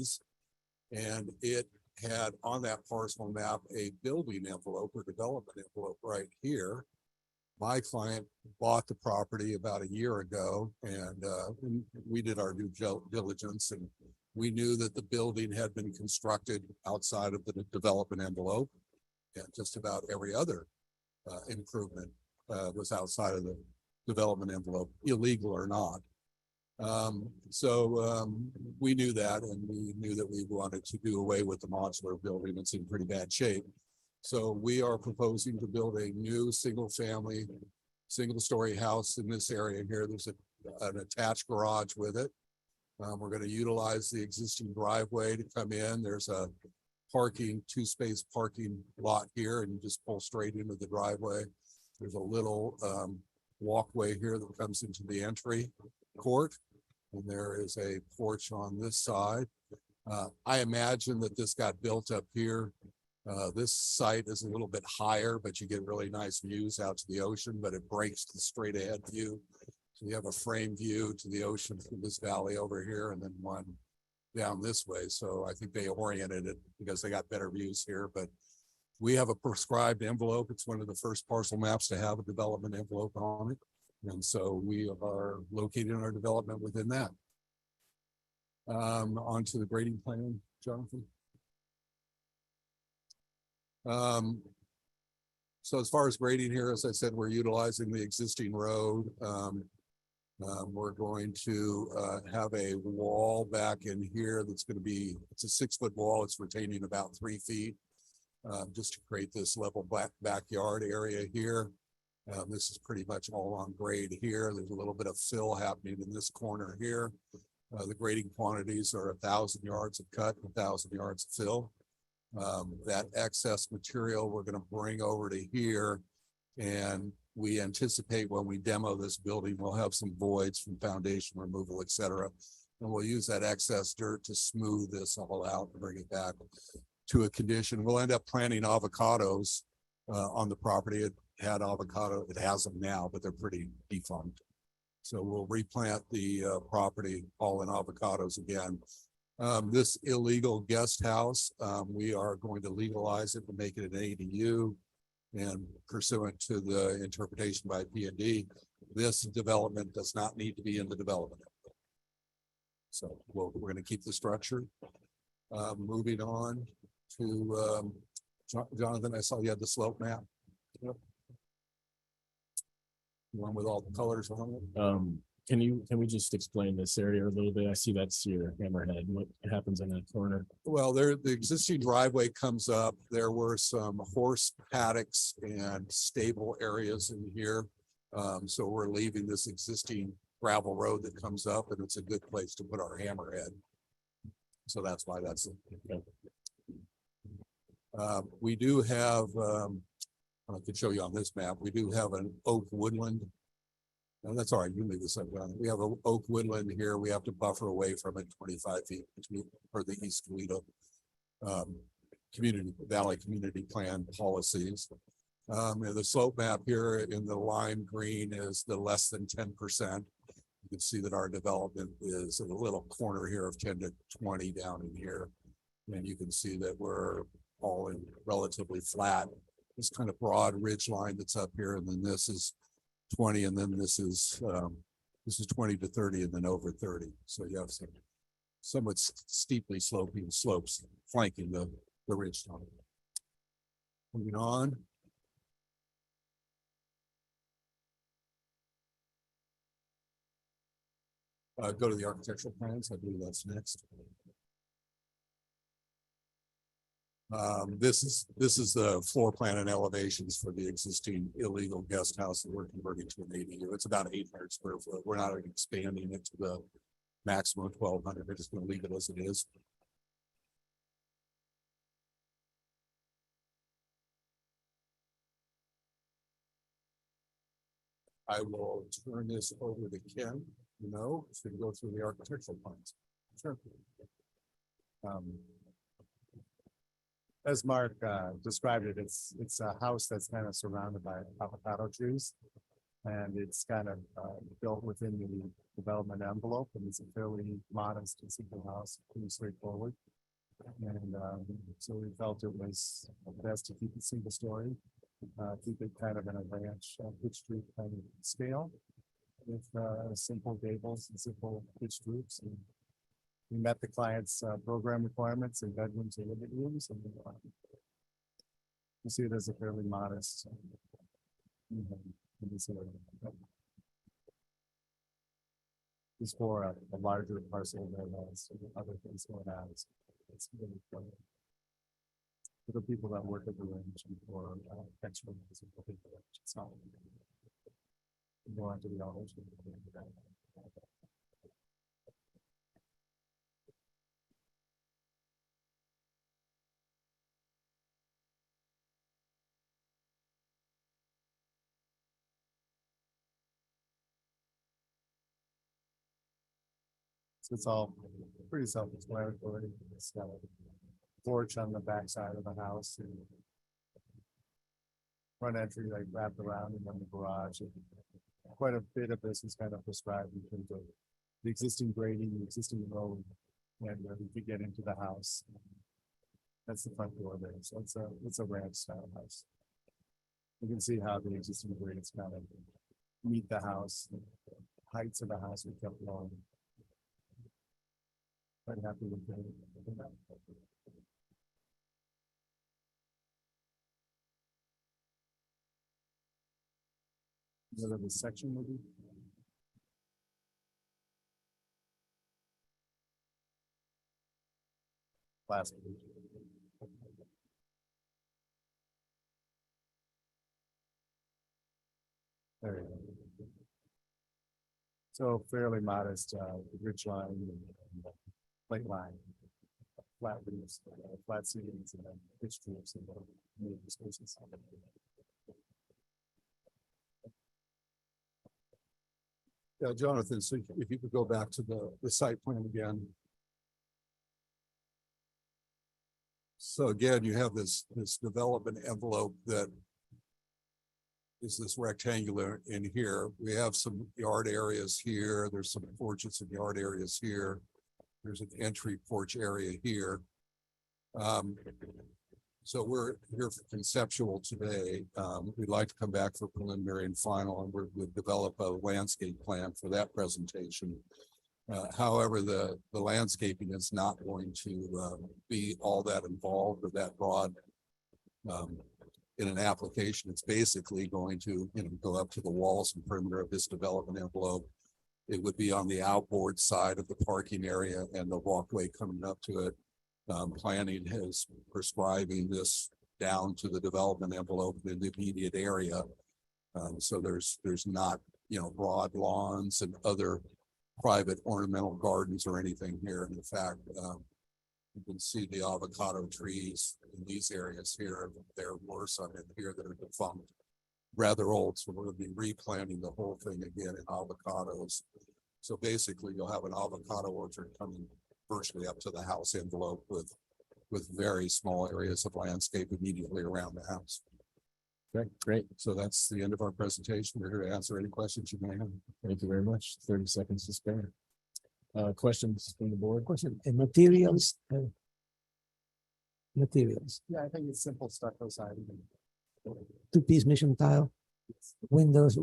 trees. And it had on that parcel map a building envelope or development envelope right here. My client bought the property about a year ago, and we did our due diligence, and we knew that the building had been constructed outside of the development envelope, and just about every other improvement was outside of the development envelope, illegal or not. We knew that, and we knew that we wanted to do away with the modular building. It's in pretty bad shape. So we are proposing to build a new single-story house in this area here. There's an attached garage with it. We're going to utilize the existing driveway to come in. There's a two-space parking lot here, and you just pull straight into the driveway. There's a little walkway here that comes into the entry court, and there is a porch on this side. I imagine that this got built up here. This site is a little bit higher, but you get really nice views out to the ocean, but it breaks the straight ahead view. So you have a frame view to the ocean through this valley over here, and then one down this way. So I think they oriented it because they got better views here, but we have a prescribed envelope. It's one of the first parcel maps to have a development envelope on it. And so we are locating our development within that. Onto the grading plan, Jonathan. So as far as grading here, as I said, we're utilizing the existing road. We're going to have a wall back in here that's going to be, it's a 6-foot wall. It's retaining about 3 feet just to create this level backyard area here. This is pretty much all on grade here. There's a little bit of fill happening in this corner here. The grading quantities are 1,000 yards of cut, 1,000 yards of fill. That excess material we're going to bring over to here, and we anticipate when we demo this building, we'll have some voids from foundation removal, et cetera. And we'll use that excess dirt to smooth this all out and bring it back to a condition. We'll end up planting avocados on the property. It had avocado, it has them now, but they're pretty defunct. So we'll replant the property all in avocados again. This illegal guest house, we are going to legalize it and make it an ADU, and pursuant to the interpretation by P&D, this development does not need to be in the development. So we're going to keep the structure. Moving on to Jonathan, I saw you had the slope map. Yep. One with all the colors on it. Can we just explain this area a little bit? I see that's your hammerhead. What happens in that corner? Well, the existing driveway comes up. There were some horse paddocks and stable areas in here. So we're leaving this existing gravel road that comes up, and it's a good place to put our hammerhead. So that's why that's it. Okay. We do have, I could show you on this map, we do have an oak woodland. No, that's all right. You leave this up. We have an oak woodland here. We have to buffer away from it 25 feet for the East Toledo Valley Community Plan policies. And the slope map here in the lime green is the less than 10%. You can see that our development is in a little corner here of 10 to 20 down in here. And you can see that we're all in relatively flat. This kind of broad ridge line that's up here, and then this is 20, and then this is 20 to 30, and then over 30. So you have some somewhat steeply sloping slopes flanking the ridge line. Moving on. Go to the architectural plans. I believe that's next. This is the floor plan and elevations for the existing illegal guest house that we're converting to an ADU. It's about 800 square foot. We're not expanding it to the maximum 1,200. We're just going to leave it as it is. I will turn this over to Ken. No, it's going to go through the architectural plans. Sure. As Mark described it, it's a house that's kind of surrounded by avocado trees, and it's kind of built within the development envelope, and it's a fairly modest and simple house, pretty straightforward. And so we felt it was best to keep it single story, keep it kind of in a ranch, pitch roof kind of scale with simple gables and simple pitched roofs. And we met the client's program requirements and bedrooms and living rooms, and we see it as a fairly modest. In this area. It's for a larger parcel that has other things going on. It's really fun. For the people that work at the range and for extra. It's not. Go on to the others. So it's all pretty self-explanatory. It's got a porch on the back side of the house and front entry like wrapped around and then the garage. And quite a bit of this is kind of prescribed in terms of the existing grading, the existing road, and where we could get into the house. That's the front door there. So it's a ranch style house. You can see how the existing grades kind of meet the house, the heights of the house we kept low. Quite happy with it. Another the section maybe. Last page. There you go. So fairly modest, ridge line and plate line, flat roofs, flat ceilings, and then pitched roofs and moving spaces. Yeah, Jonathan, so if you could go back to the site plan again. So again, you have this development envelope that is this rectangular in here. We have some yard areas here. There's some porches and yard areas here. There's an entry porch area here. So we're here for conceptual today. We'd like to come back for preliminary and final, and we'll develop a landscape plan for that presentation. However, the landscaping is not going to be all that involved or that broad in an application. It's basically going to go up to the walls and perimeter of this development envelope. It would be on the outboard side of the parking area and the walkway coming up to it. Planning is prescribing this down to the development envelope in the immediate area. So there's not, broad lawns and other private ornamental gardens or anything here. And in fact, you can see the avocado trees in these areas here. There were some in here that are defunct, rather old. So we're going to be replanting the whole thing again in avocados. So basically you'll have an avocado orchard coming virtually up to the house envelope with very small areas of landscape immediately around the house. Okay, great. So that's the end of our presentation. We're here to answer any questions you may have. Thank you very much. 30 seconds to spare. Questions from the board? Question, materials. Materials, Yeah, I think it's simple stucco siding. two-piece mission tile, windows,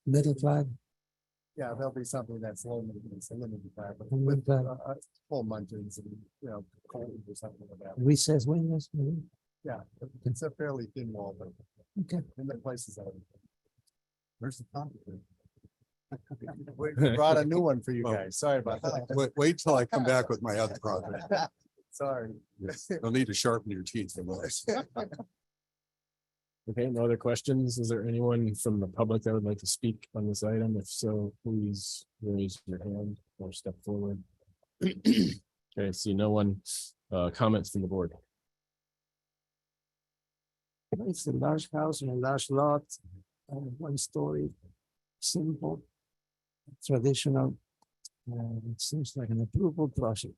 metal clad, Yeah, there'll be something that's low maintenance, a limited time, but and with with full munchins and, cold or something like that. recessed windows, maybe? Yeah, it's a fairly thin wall, but Okay. in the places that. Where's the concrete? We brought a new one for you Oh. guys. Sorry about that. Wait till I come back with my other project. Sorry. You'll need to sharpen your teeth for those. Okay, no other questions? Is there anyone from the public that would like to speak on this item? If so, please raise your hand or step forward. Okay, see no one, comments from the board. It's a large house and a large lot, one story, simple, traditional. It seems like an approval project.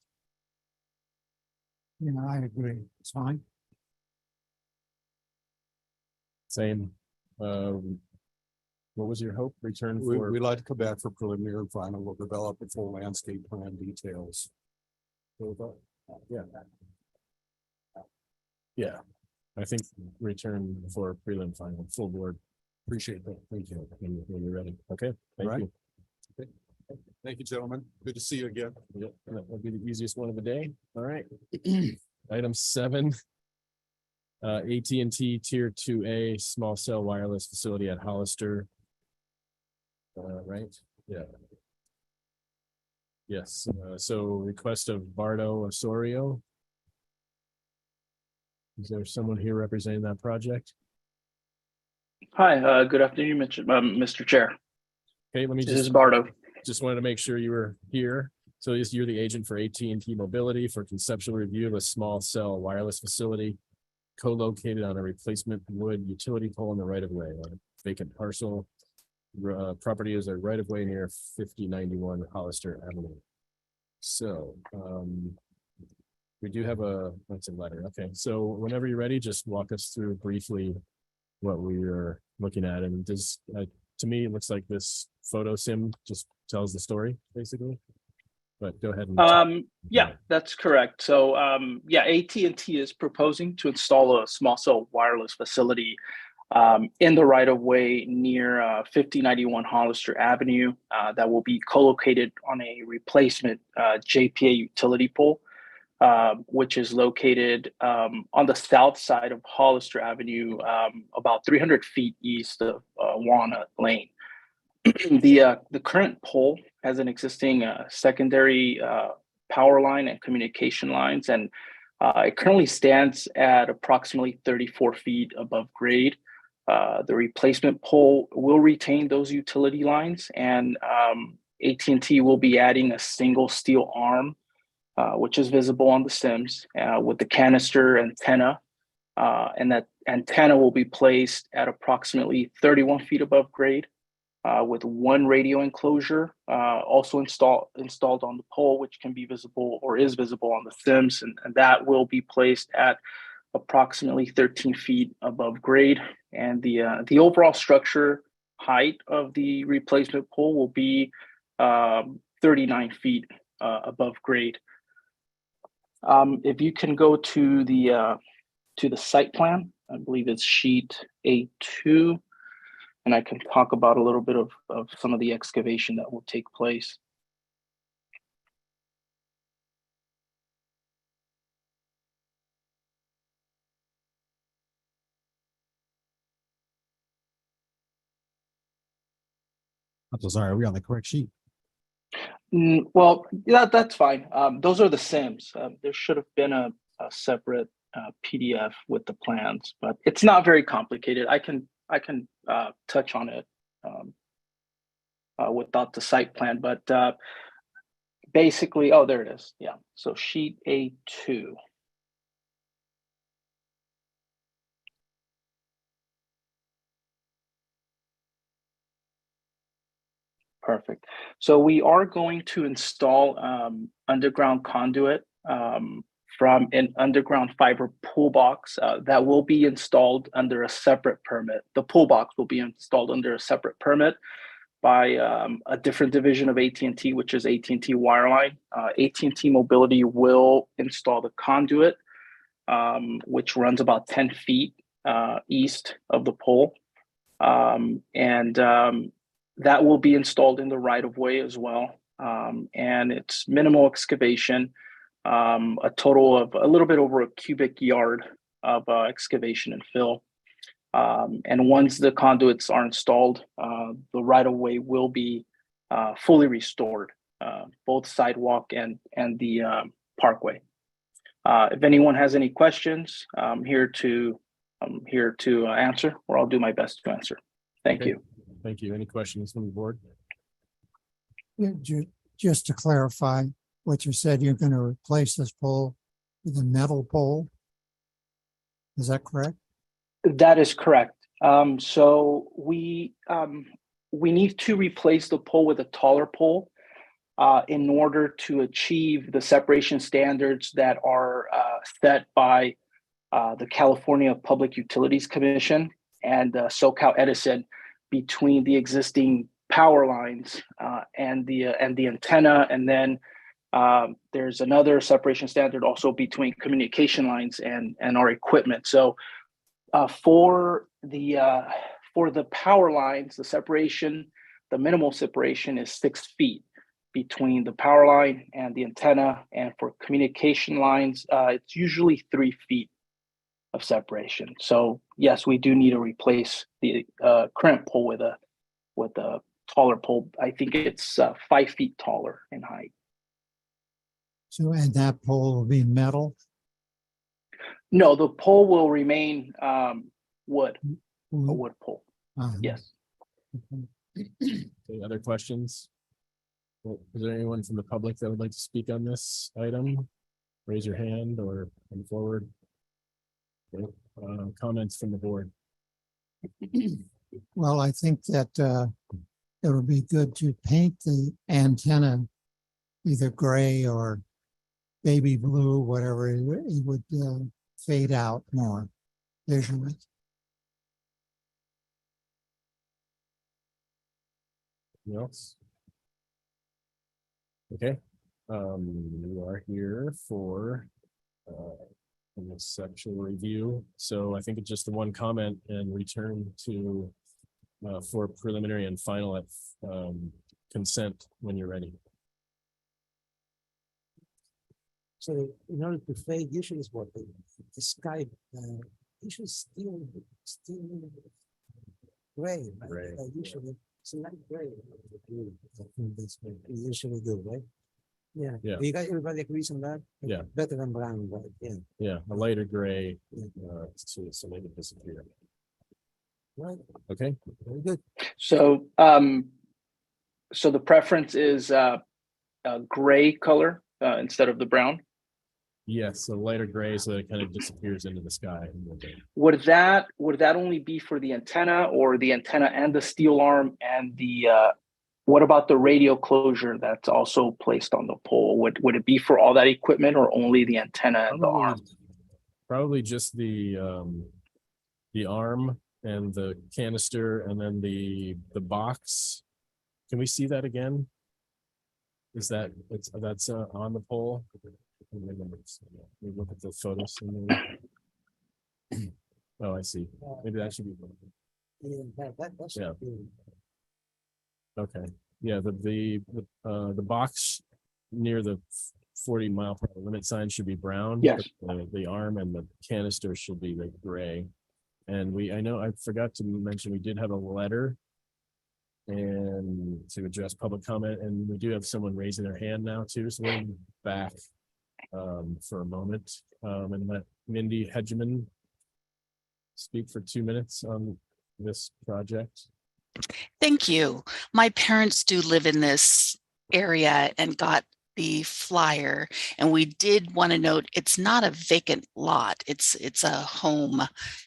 I agree, it's fine. Same, What was your hope? Return We, for, we'd like to come back for preliminary and final. We'll develop the full landscape plan details. yeah. Yeah, I think return for prelim final, full board, Appreciate that. Thank you. when you're ready. Okay, thank Right. you. Thank you, gentlemen. Good to see you again. Yep, that will be the easiest one of the day. All right. Item 7. AT&T Tier 2A Small Cell Wireless Facility at Hollister. Right? Yeah. Yes, so request of Bardo Osorio. Is there someone here representing that project? Hi, good afternoon, Mr. Chair. Okay, let me This is just Bardo. wanted to make sure you were here. So you're the agent for AT&T Mobility for conceptual review of a small cell wireless facility co-located on a replacement wood utility pole in the right of way on a vacant parcel. Property is a right of way near 5091 Hollister Avenue. So, we do have that's a letter. Okay, so whenever you're ready, just walk us through briefly what we are looking at. And does, to me, it looks like this photo sim just tells the story, basically. But go ahead and Yeah, that's correct. So, yeah, AT&T is proposing to install a small cell wireless facility in the right of way near 5091 Hollister Avenue that will be co-located on a replacement JPA utility pole, which is located on the south side of Hollister Avenue, about 300 feet east of Walnut Lane. The current pole has an existing secondary power line and communication lines, and it currently stands at approximately 34 feet above grade. The replacement pole will retain those utility lines, and AT&T will be adding a single steel arm, which is visible on the Sims, with the canister antenna, and that antenna will be placed at approximately 31 feet above grade, with one radio enclosure also installed on the pole, which can be visible or is visible on the Sims, and that will be placed at approximately 13 feet above grade. And the overall structure height of the replacement pole will be 39 feet above grade. If you can go to the site plan, I believe it's sheet A2, and I can talk about a little bit of some of the excavation that will take place. I'm so sorry, are we on the correct sheet? Well, yeah, that's fine. Those are the Sims. There should have been a separate PDF with the plans, but it's not very complicated. I can touch on it without the site plan, but basically, oh, there it is. Yeah. So sheet A2. Perfect. So we are going to install underground conduit from an underground fiber pool box that will be installed under a separate permit. The pool box will be installed under a separate permit by a different division of AT&T, which is AT&T Wireline. AT&T Mobility will install the conduit, which runs about 10 feet east of the pole. That will be installed in the right of way as well. And it's minimal excavation, a total of a little bit over a cubic yard of excavation and fill. And once the conduits are installed, the right of way will be fully restored, both sidewalk and the parkway. If anyone has any questions, I'm here to answer, or I'll do my best to answer. Thank you. Thank you. Any questions from the board? Yeah, just to clarify what you said, you're going to replace this pole with a metal pole. Is that correct? That is correct. So we need to replace the pole with a taller pole in order to achieve the separation standards that are set by the California Public Utilities Commission and SoCal Edison, between the existing power lines and the antenna, and then there's another separation standard also between communication lines and our equipment. So for the power lines, the separation, the minimal separation is 6 feet between the power line and the antenna. And for communication lines, it's usually 3 feet of separation. So yes, we do need to replace the current pole with a taller pole. I think it's 5 feet taller in height. So, and that pole will be metal? No, the pole will remain wood, a Wood? wood pole. Uh-huh. Yes. Any other questions? Well, is there anyone from the public that would like to speak on this item? Raise your hand or come forward. Okay, comments from the board. Well, I think that it would be good to paint the antenna either gray or baby blue, whatever, it would fade out more visually. Anything else? Okay, we are here for a conceptual review. So I think it's just the one comment and return to for preliminary and final at consent when you're ready. So in order to fade, usually is what the sky, usually still gray, right? Gray, Usually it's light gray. I think that's what we usually do, right? Yeah. Yeah. You guys, everybody agrees on that? Yeah. Better than brown, right? Yeah. Yeah, a lighter gray, Yeah. so make it disappear. Right. Okay, Very good. So so the preference is a gray color instead of the brown. yes, a lighter gray so that it kind of disappears into the sky. Would that only be for the antenna, or the antenna and the steel arm, and the what about the radio closure that's also placed on the pole? Would it be for all that equipment, or only the antenna and the arm? Probably just the arm and the canister, and then the box. Can we see that again? Is that's on the pole? We look at the photos. Oh, I see. Maybe that should be. Yeah, that should Yeah. be. Okay, yeah, the box near the 40-mile-per-hour limit sign should be brown. Yes. But the arm and the canister should be like gray. And I forgot to mention, we did have a letter and to address public comment, and we do have someone raising their hand now too, so we're back for a moment and let Mindy Hedgeman speak for 2 minutes on this project. Thank you. My parents do live in this area and got the flyer, and we did want to note it's not a vacant lot. It's a home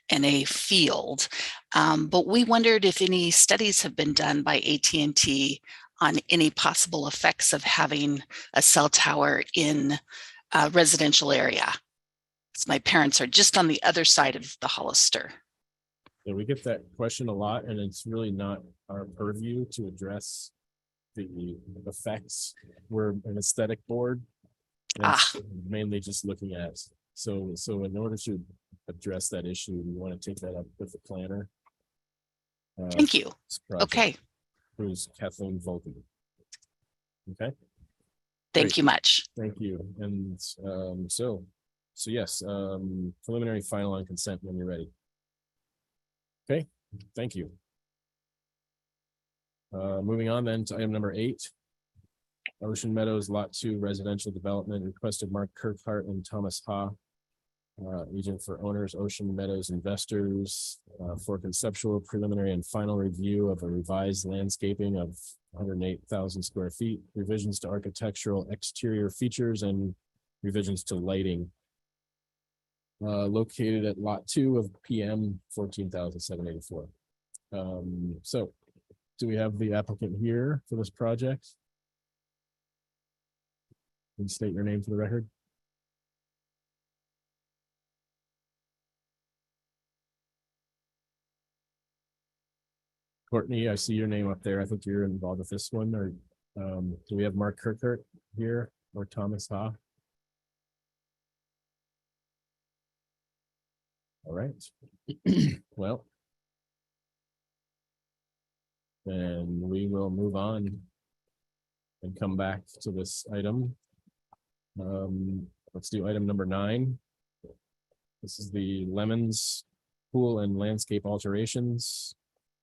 and a field. But we wondered if any studies have been done by AT&T on any possible effects of having a cell tower in a residential area. So my parents are just on the other side of the Hollister. Yeah, we get that question a lot, and it's really not our purview to address the effects. We're an aesthetic board, and mainly just looking at. So in order to address that issue, we want to take that up with the planner. Thank you. Okay. Who's Kathleen Volpe. Okay. Thank you much. Thank you. And so yes, preliminary final on consent when you're ready. Okay, thank you. Moving on then to item number 8. Ocean Meadows Lot 2 Residential Development, requested Mark Kirkhart and Thomas Ha, agent for owners, Ocean Meadows investors, for conceptual, preliminary, and final review of a revised landscaping of 108,000 square feet, revisions to architectural exterior features, and revisions to lighting. Located at Lot 2 of PM 14,784. So do we have the applicant here for this project? Can you state your name for the record? Courtney, I see your name up there. I think you're involved with this one, or do we have Mark Kirkert here or Thomas Ha? All right. Well. Then we will move on and come back to this item. Let's do item number 9. This is the Lemons Pool and Landscape Alterations.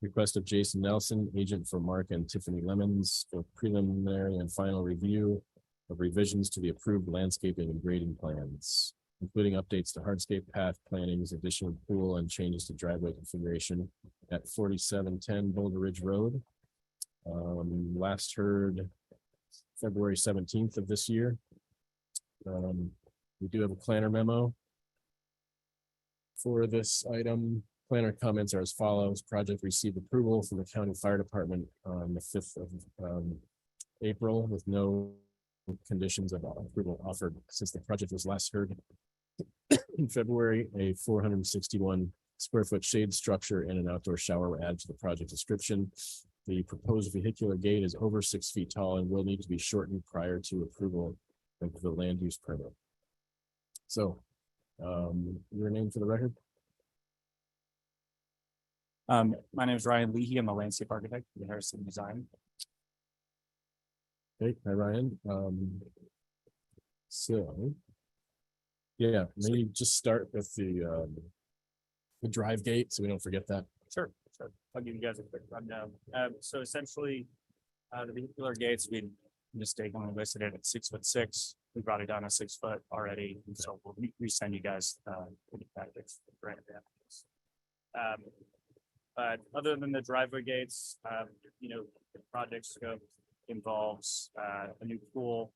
Request of Jason Nelson, agent for Mark and Tiffany Lemons, for preliminary and final review of revisions to the approved landscaping and grading plans, including updates to hardscape path plantings, additional pool and changes to driveway configuration at 4710 Boulder Ridge Road. Last heard February 17th of this year. We do have a planner memo for this item. Planner comments are as follows. Project received approval from the county fire department on the 5th of April with no conditions of approval offered since the project was last heard in February. A 461 square foot shade structure and an outdoor shower were added to the project description. The proposed vehicular gate is over 6 feet tall and will need to be shortened prior to approval of the land use permit. So, your name for the record? My name is Ryan Leahy. I'm a landscape architect with Harrison Design. Okay, hi Ryan. So, yeah, maybe just start with the drive gate so we don't forget that. Sure. I'll give you guys a quick rundown. So essentially, the vehicular gates, we mistakenly listed it at 6'6". We brought it down to 6 foot already, and so we'll resend you guys the package. But other than the driveway gates, the project scope involves a new pool.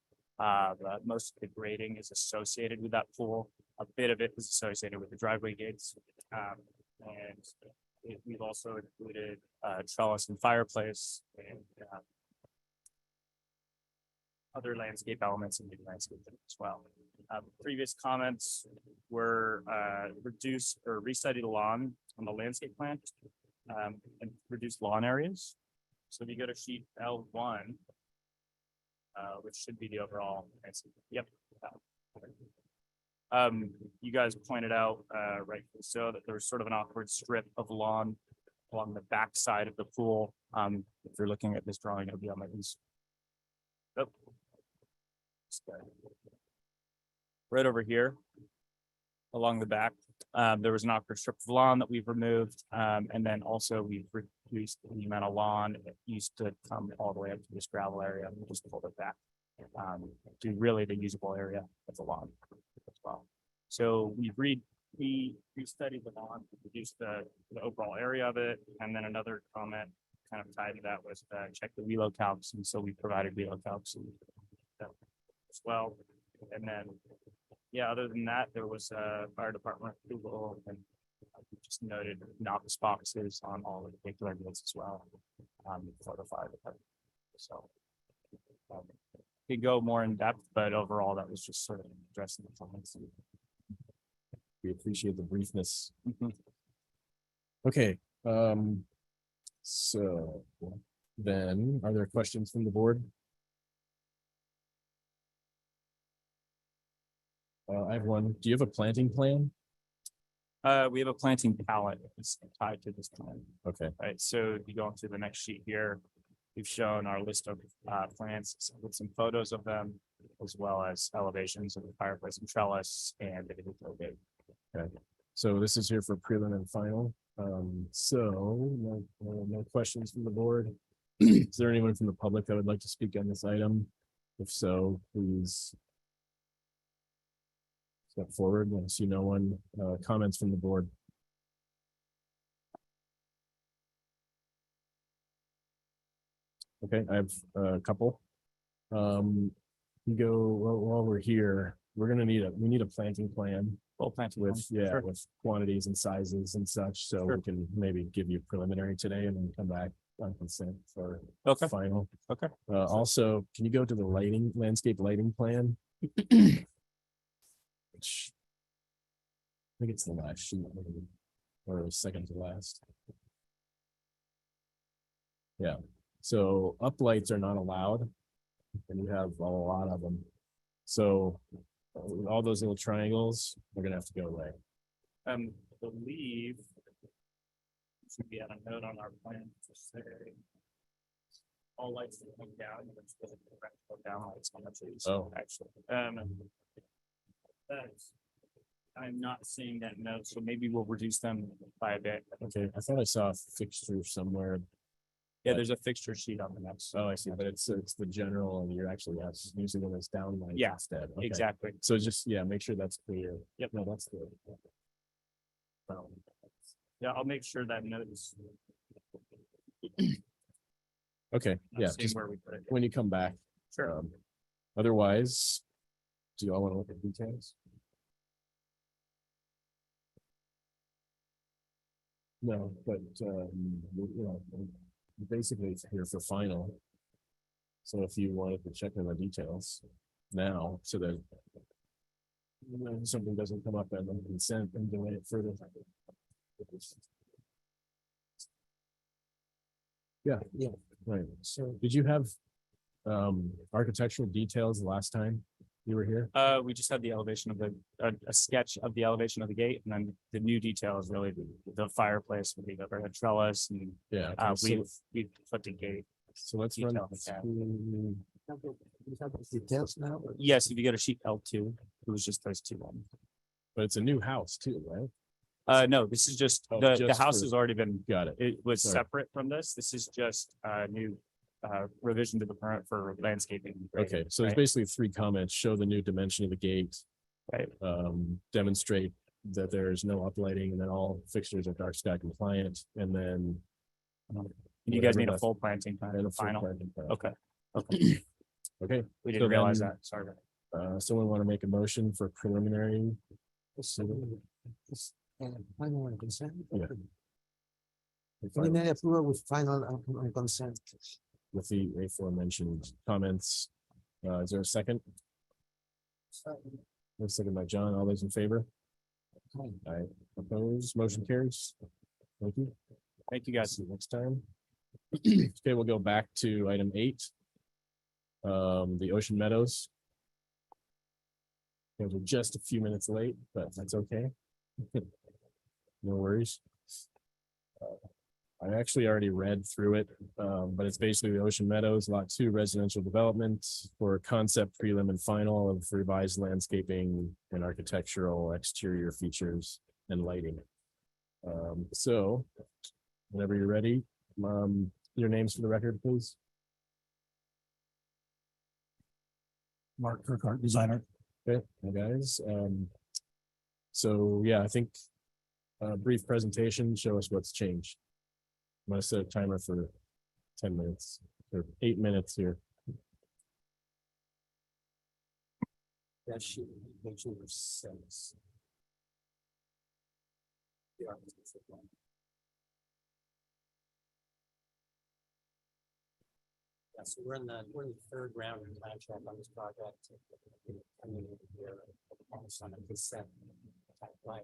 Most of the grading is associated with that pool. A bit of it is associated with the driveway gates. We've also included trellis and fireplace and other landscape elements in the landscape as well. Previous comments were reduce or restudy the lawn on the landscape plan and reduce lawn areas. So if you go to sheet L1, which should be the overall landscape. Yep. You guys pointed out rightfully so that there's sort of an awkward strip of lawn along the back side of the pool. If you're looking at this drawing, it'll be on my east. Oh. Right over here along the back, there was an awkward strip of lawn that we've removed, and then also we've reduced the amount of lawn that used to come all the way up to this gravel area. We just pulled it back to really the usable area of the lawn as well. So we restudied the lawn, reduced the overall area of it, and then another comment kind of tied to that was check the WELO calcs, and so we provided WELO calcs as well. And then, yeah, other than that, there was a fire department approval, and we just noted novice boxes on all the vehicular gates as well for the fire department. So could go more in depth, but overall, that was just sort of addressing the comments. We appreciate the briefness. Mhm. Okay, so then are there questions from the board? I have one. Do you have a planting plan? We have a planting palette that's tied to this plan. Okay, Right, so if you go onto the next sheet here, we've shown our list of plants with some photos of them, as well as elevations of the fireplace and trellis and the vehicular gate. so this is here for prelim and final. So no questions from the board. Is there anyone from the public that would like to speak on this item? If so, please step forward. I see no one. Comments from the board. Okay, I have a couple. While we're here, we need a planting plan Full planting. with, plan. Sure. with quantities and sizes and such, so Sure. we can maybe give you preliminary today and then come back on consent for Okay. final. Okay. Also, can you go to the landscape lighting plan? Which I think it's the last sheet, maybe, or second to last. So uplights are not allowed. And you have a lot of them. So all those little triangles are gonna have to go away. Believe. Should be on a note on our plan to say. All lights that come down, you're supposed to go down lights on the trees. Oh. Actually, that's. I'm not seeing that note, so maybe we'll reduce them by a bit. Okay, I thought I saw a fixture somewhere. Yeah, there's a fixture sheet on the next. Oh, I see, but it's the general and you're actually using them as downlights Yeah, instead. Okay. Exactly. So just, yeah, make sure that's clear. Yep. No, that's good. Yeah, I'll make sure that note is. Okay, I'm yeah, seeing just where we put it. when you come back. Sure. Otherwise, do you all want to look at details? No, but, basically it's here for final. So if you wanted to check on the details now, so that when something doesn't come up and then consent and delay it further. Yeah, right. So Did you have architectural details the last time you were here? We just had the elevation of a sketch of the elevation of the gate, and then the new detail is really the fireplace with the overhead trellis, and Yeah. we put the gate. So let's run detail with that. through. we have the details now. Yes, if you go to sheet L2, it was just those two ones. But it's a new house too, right? No, this is just, Oh, the just house for- has already been, Got it. it was Sorry. separate from this. This is just a new revision to the permit for landscaping. and grading, Okay, so there's right? basically 3 comments: show the new dimension of the gate. Right. Demonstrate that there's no uplighting and that all fixtures are dark sky compliant, and then. You guys whatever need a left- full planting plan, and the a full final. planting plan. Okay, Okay, we So didn't realize then- that. Sorry. about someone want to make a motion for preliminary? Final and consent. Yeah. Preliminary approval with final and consent. With the aforementioned comments. Is there a second? A second by John. All those in favor? I oppose, motion carries. Thank you. Thank you, guys. See you next time. Okay, we'll go back to item 8. The Ocean Meadows. We're just a few minutes late, but that's okay. No worries. I actually already read through it, but it's basically the Ocean Meadows Lot 2 residential development for concept prelim and final of revised landscaping and architectural exterior features and lighting. So whenever you're ready, your names for the record, please. Mark Kirkart, designer. Okay, hi guys. So yeah, I think a brief presentation, show us what's changed. I'm gonna set a timer for 10 minutes or 8 minutes here. That should be page number 6. The architectural plan. Yeah, so we're in the 3rd round of contract on this project. Coming in here, almost on a consent type line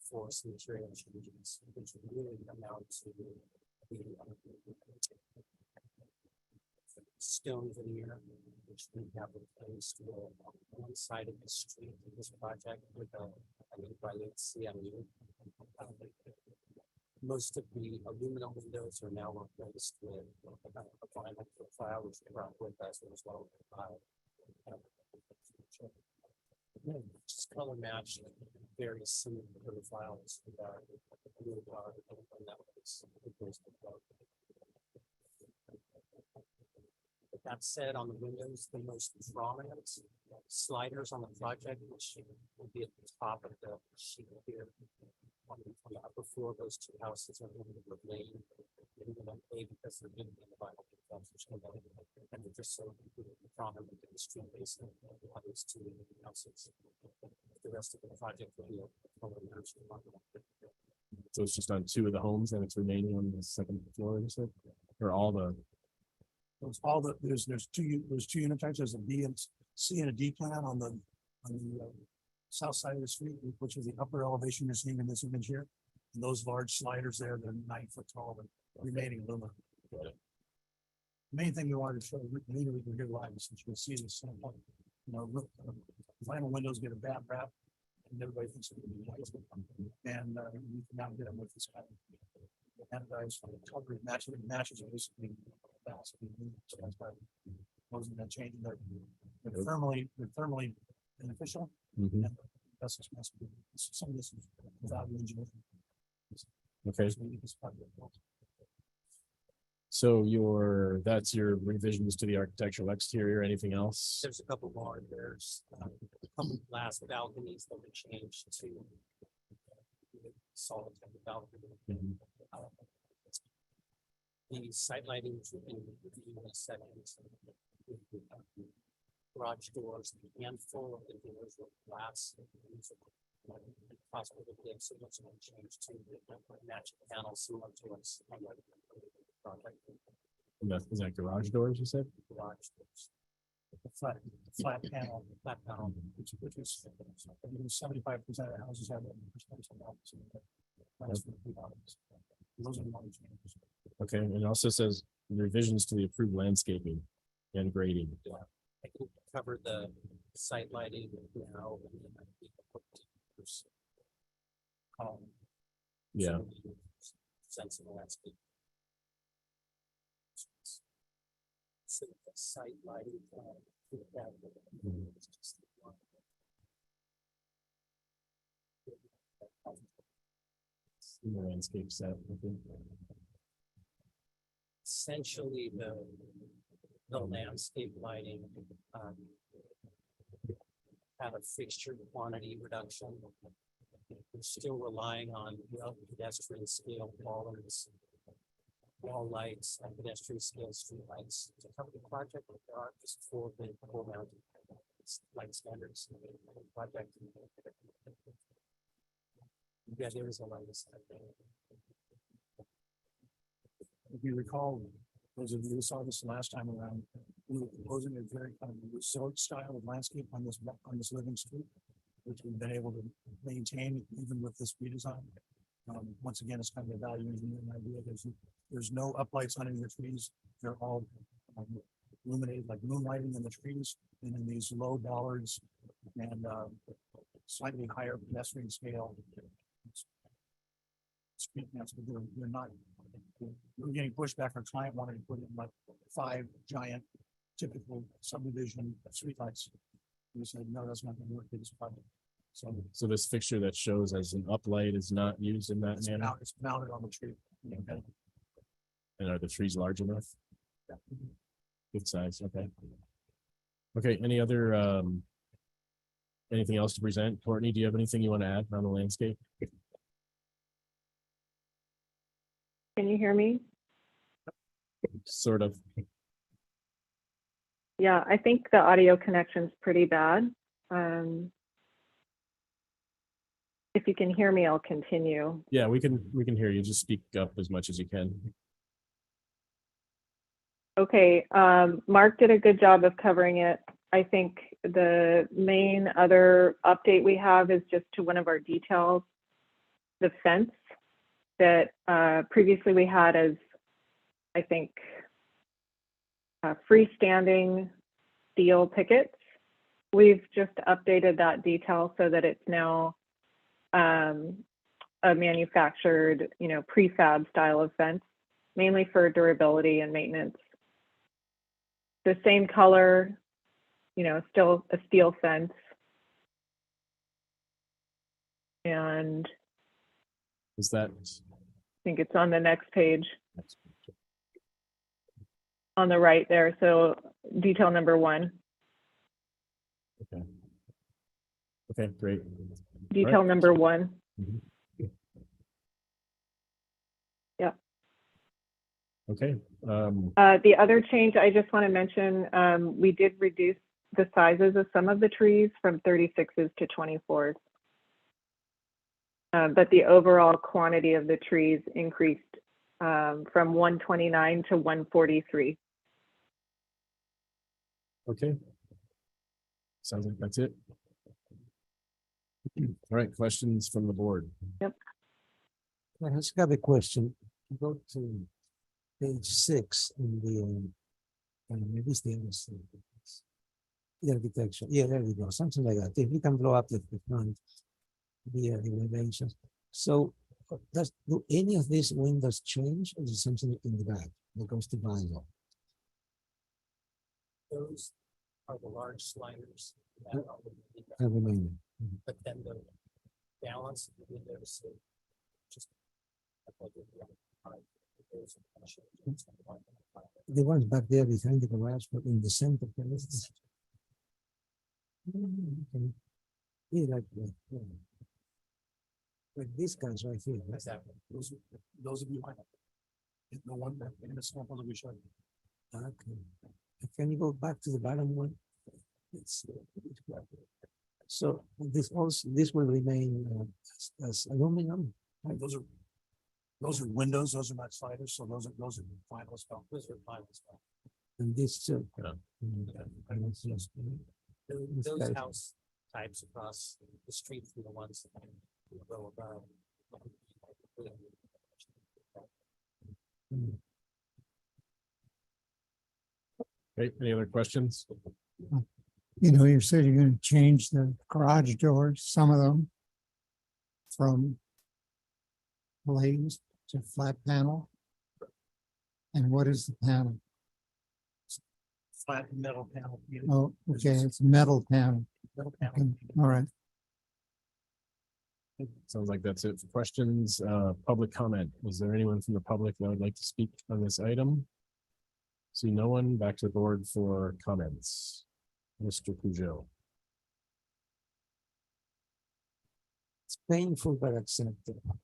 for some material changes, which would really amount to the stone veneer, which we have replaced with on one side of the street of this project with a invited CMU. Most of the aluminum windows are now replaced with a vinyl profile, which we brought with us as well. Just color match various similar profiles with our blue bar and that was replaced with dark. With that said, on the windows, the most prominent sliders on the project, which will be at the top of the sheet here. On the upper floor, those 2 houses are going to remain in the A because they're in the vinyl construction, and they're just so prominent in the street basement of those 2 houses. The rest of the project will be a color match. So it's just on 2 of the homes and it's remaining on the 2nd floor, you said? Or all the, There's all the, there's 2 unit types. There's a B and C and a D plan on the south side of the street, which is the upper elevation you're seeing in this image here. And those large sliders there, they're 9 foot tall and remaining aluminum. Main thing we wanted to show, legally, we did live, since you'll see this, you know, look, vinyl windows get a bad rap. And everybody thinks it's gonna be nice. And, you can now get them with this kind of. And guys, coverage matches are basically. So that's why. Wasn't that changing, they're thermally beneficial. Mhm. and That's expensive. Some of this is value engineering. Okay, So we just find it. so that's your revisions to the architectural exterior, anything else? There's a couple more, there's a couple glass balconies that were changed to solid type of balcony. Mhm. The site lighting should be reviewed in a second. Garage doors, a handful of the doors were glass. Possibly they have so much change to matching panels similar to what's on the project. Is that garage doors, you said? Garage doors. The flat panel, which is 75% of the houses have. Those are the only changes. Okay, and it also says revisions to the approved landscaping and grading. I can cover the site lighting now. And then I think Yeah, sensible landscape. So the site lighting. With that, it's just one. the landscape set. I think. Essentially, the landscape lighting, have a fixture quantity reduction. We're still relying on pedestrian scale bollards, wall lights, and pedestrian scale street lights to cover the project. But there are just 4 big pole mounted light standards in the project. Yeah, there is a light. If you recall, those of you who saw this last time around, we were proposing a very kind of resort style of landscape on this living street, which we've been able to maintain even with this redesign. Once again, it's kind of a value engineering idea. There's no uplights on any of the trees. They're all illuminated, like moonlighting in the trees and in these low bollards and slightly higher pedestrian scale. Street lamps, but they're not. We're getting pushback. Our client wanted to put in like 5 giant typical subdivision streetlights. We said, no, that's not gonna work for this project. So this fixture that shows as an uplight is not used in that manner? It's mounted on the tree. Okay. And are the trees large enough? Good size, okay. Okay, any other, anything else to present? Courtney, do you have anything you want to add on the landscape? Can you hear me? Sort of. Yeah, I think the audio connection's pretty bad. If you can hear me, I'll continue. Yeah, we can hear you. Just speak up as much as you can. Okay, Mark did a good job of covering it. I think the main other update we have is just to one of our details, the fence that previously we had as, I think, freestanding steel pickets. We've just updated that detail so that it's now a manufactured, prefab style of fence, mainly for durability and maintenance. The same color, still a steel fence. And Is that? I think it's on the next page. On the right there, so detail number 1. Okay. Okay, great. Detail number 1. Mhm. Yeah. Okay. The other change I just want to mention, we did reduce the sizes of some of the trees from 36s to 24s. But the overall quantity of the trees increased from 129 to 143. Okay. Sounds like that's it. All right, questions from the board? I just got a question. Go to page 6 in the, maybe it's the other side. The architecture, yeah, there we go, something like that. If you can blow up the front, the elevations. So do any of these windows change, or is it something in the back that goes to vinyl? Those are the large sliders. that are within the- I remember. But then the balance of the windows. Just. The ones back there behind the garage, but in the center. There is- Okay. Yeah, like these guys right here. Right? Exactly. Those of you. The one that in the sample that we showed. Okay. Can you go back to the bottom one? So this will remain as aluminum. Right? Those are windows, those are not sliders, so those are final stuff. Those are final stuff. And this too. Yeah. Those guys- house types across the street from the ones that go above. Okay, any other questions? You know, you said you're gonna change the garage doors, some of them from glazed to flat panel. And what is the panel? Flat metal panel. Oh, okay, it's metal panel. Metal Okay, panel. all right. Sounds like that's it for questions. Public comment. Is there anyone from the public that would like to speak on this item? See no one, back to the board for comments. Mr. Peugeot. It's painful but acceptable.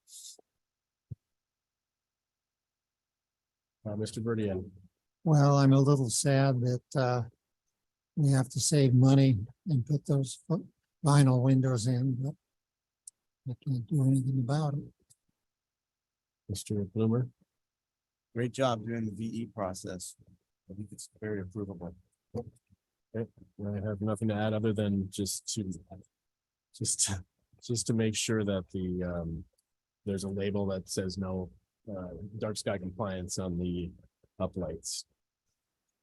Mr. Verdian. Well, I'm a little sad that we have to save money and put those vinyl windows in, but I can't do anything about it. Mr. Bloomer. Great job during the VE process. I think it's very approvable. I have nothing to add other than just to make sure that there's a label that says no dark sky compliance on the uplights.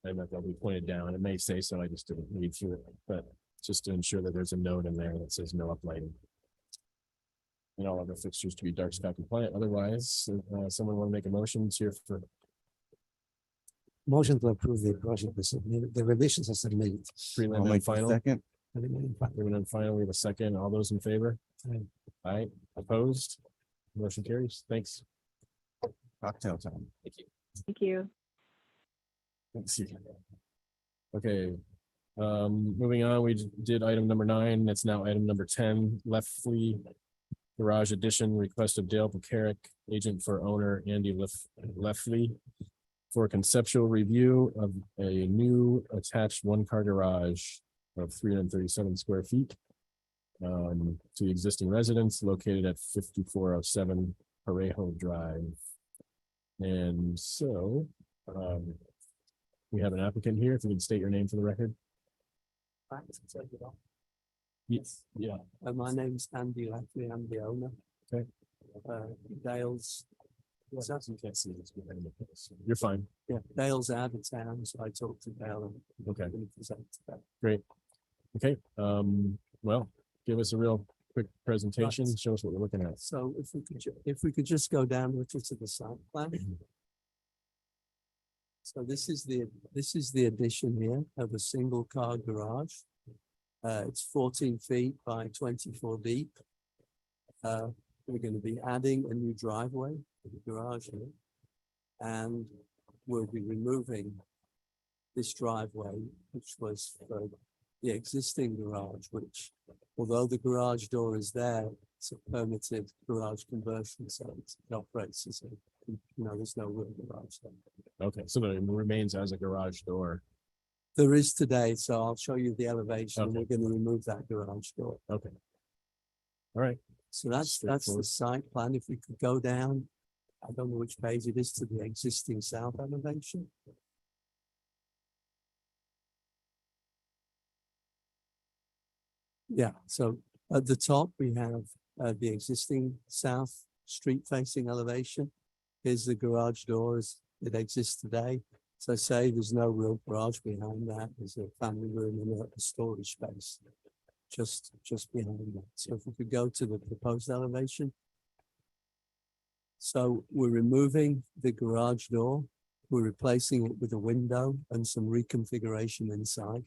And that they'll be pointed down. It may say so, I just didn't read through it, but just to ensure that there's a note in there that says no uplighting. And all other fixtures to be dark sky compliant. Otherwise, someone want to make a motion here for Motion to approve the project, the revisions are submitted. I'll prelim and make the final? second. Prelim and final, we have a second. All those in favor? Aye. Aye, opposed? Motion carries. Thanks. Cocktail time. Thank you. Let's see. Okay, moving on, we did item number 9. That's now item number 10, Leftley Garage Addition, request of Dale Bucaric, agent for owner Andy Leftley, for a conceptual review of a new attached one-car garage of 337 square feet to the existing residence located at 5407 Parejo Drive. And so, we have an applicant here. If you can state your name for the record. Yes, yeah. My name's Andy Leftley, I'm the owner. Okay. Dale's, You can't see this. You're fine. yeah, Dale's out of town, so I talked to Dale and. Okay. I'm gonna present to that. Great. Okay, well, give us a real quick presentation. Right. Show us what we're looking at. So if we could just go down a little to the site plan. So this is the addition here of a single car garage. It's 14 feet by 24 deep. We're going to be adding a new driveway to the garage here. And we'll be removing this driveway, which was for the existing garage, which although the garage door is there, it's a permitted garage conversion, so it operates as a, there's no real garage there. Okay, so it remains as a garage door. There is today, so I'll show you the elevation, and Okay. we're going to remove that garage door. Okay. All right, So that's the Straightforward. site plan. If we could go down, I don't know which page it is, to the existing south elevation. Yeah, so at the top, we have the existing south street facing elevation. Here's the garage doors that exists today. As I say, there's no real garage behind that. There's a family room and a storage space just behind that. So if we could go to the proposed elevation. So we're removing the garage door. We're replacing it with a window and some reconfiguration inside.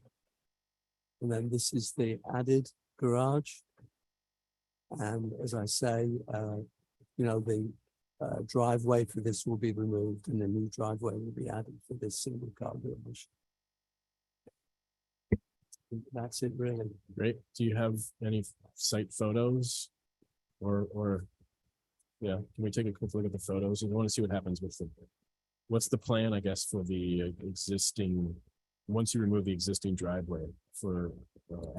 And then this is the added garage. And as I say, you know, the driveway for this will be removed and a new driveway will be added for this single car garage. That's it really. Great. Do you have any site photos? Or, yeah, can we take a quick look at the photos? We want to see what happens with what's the plan, I guess, for the existing, once you remove the existing driveway for.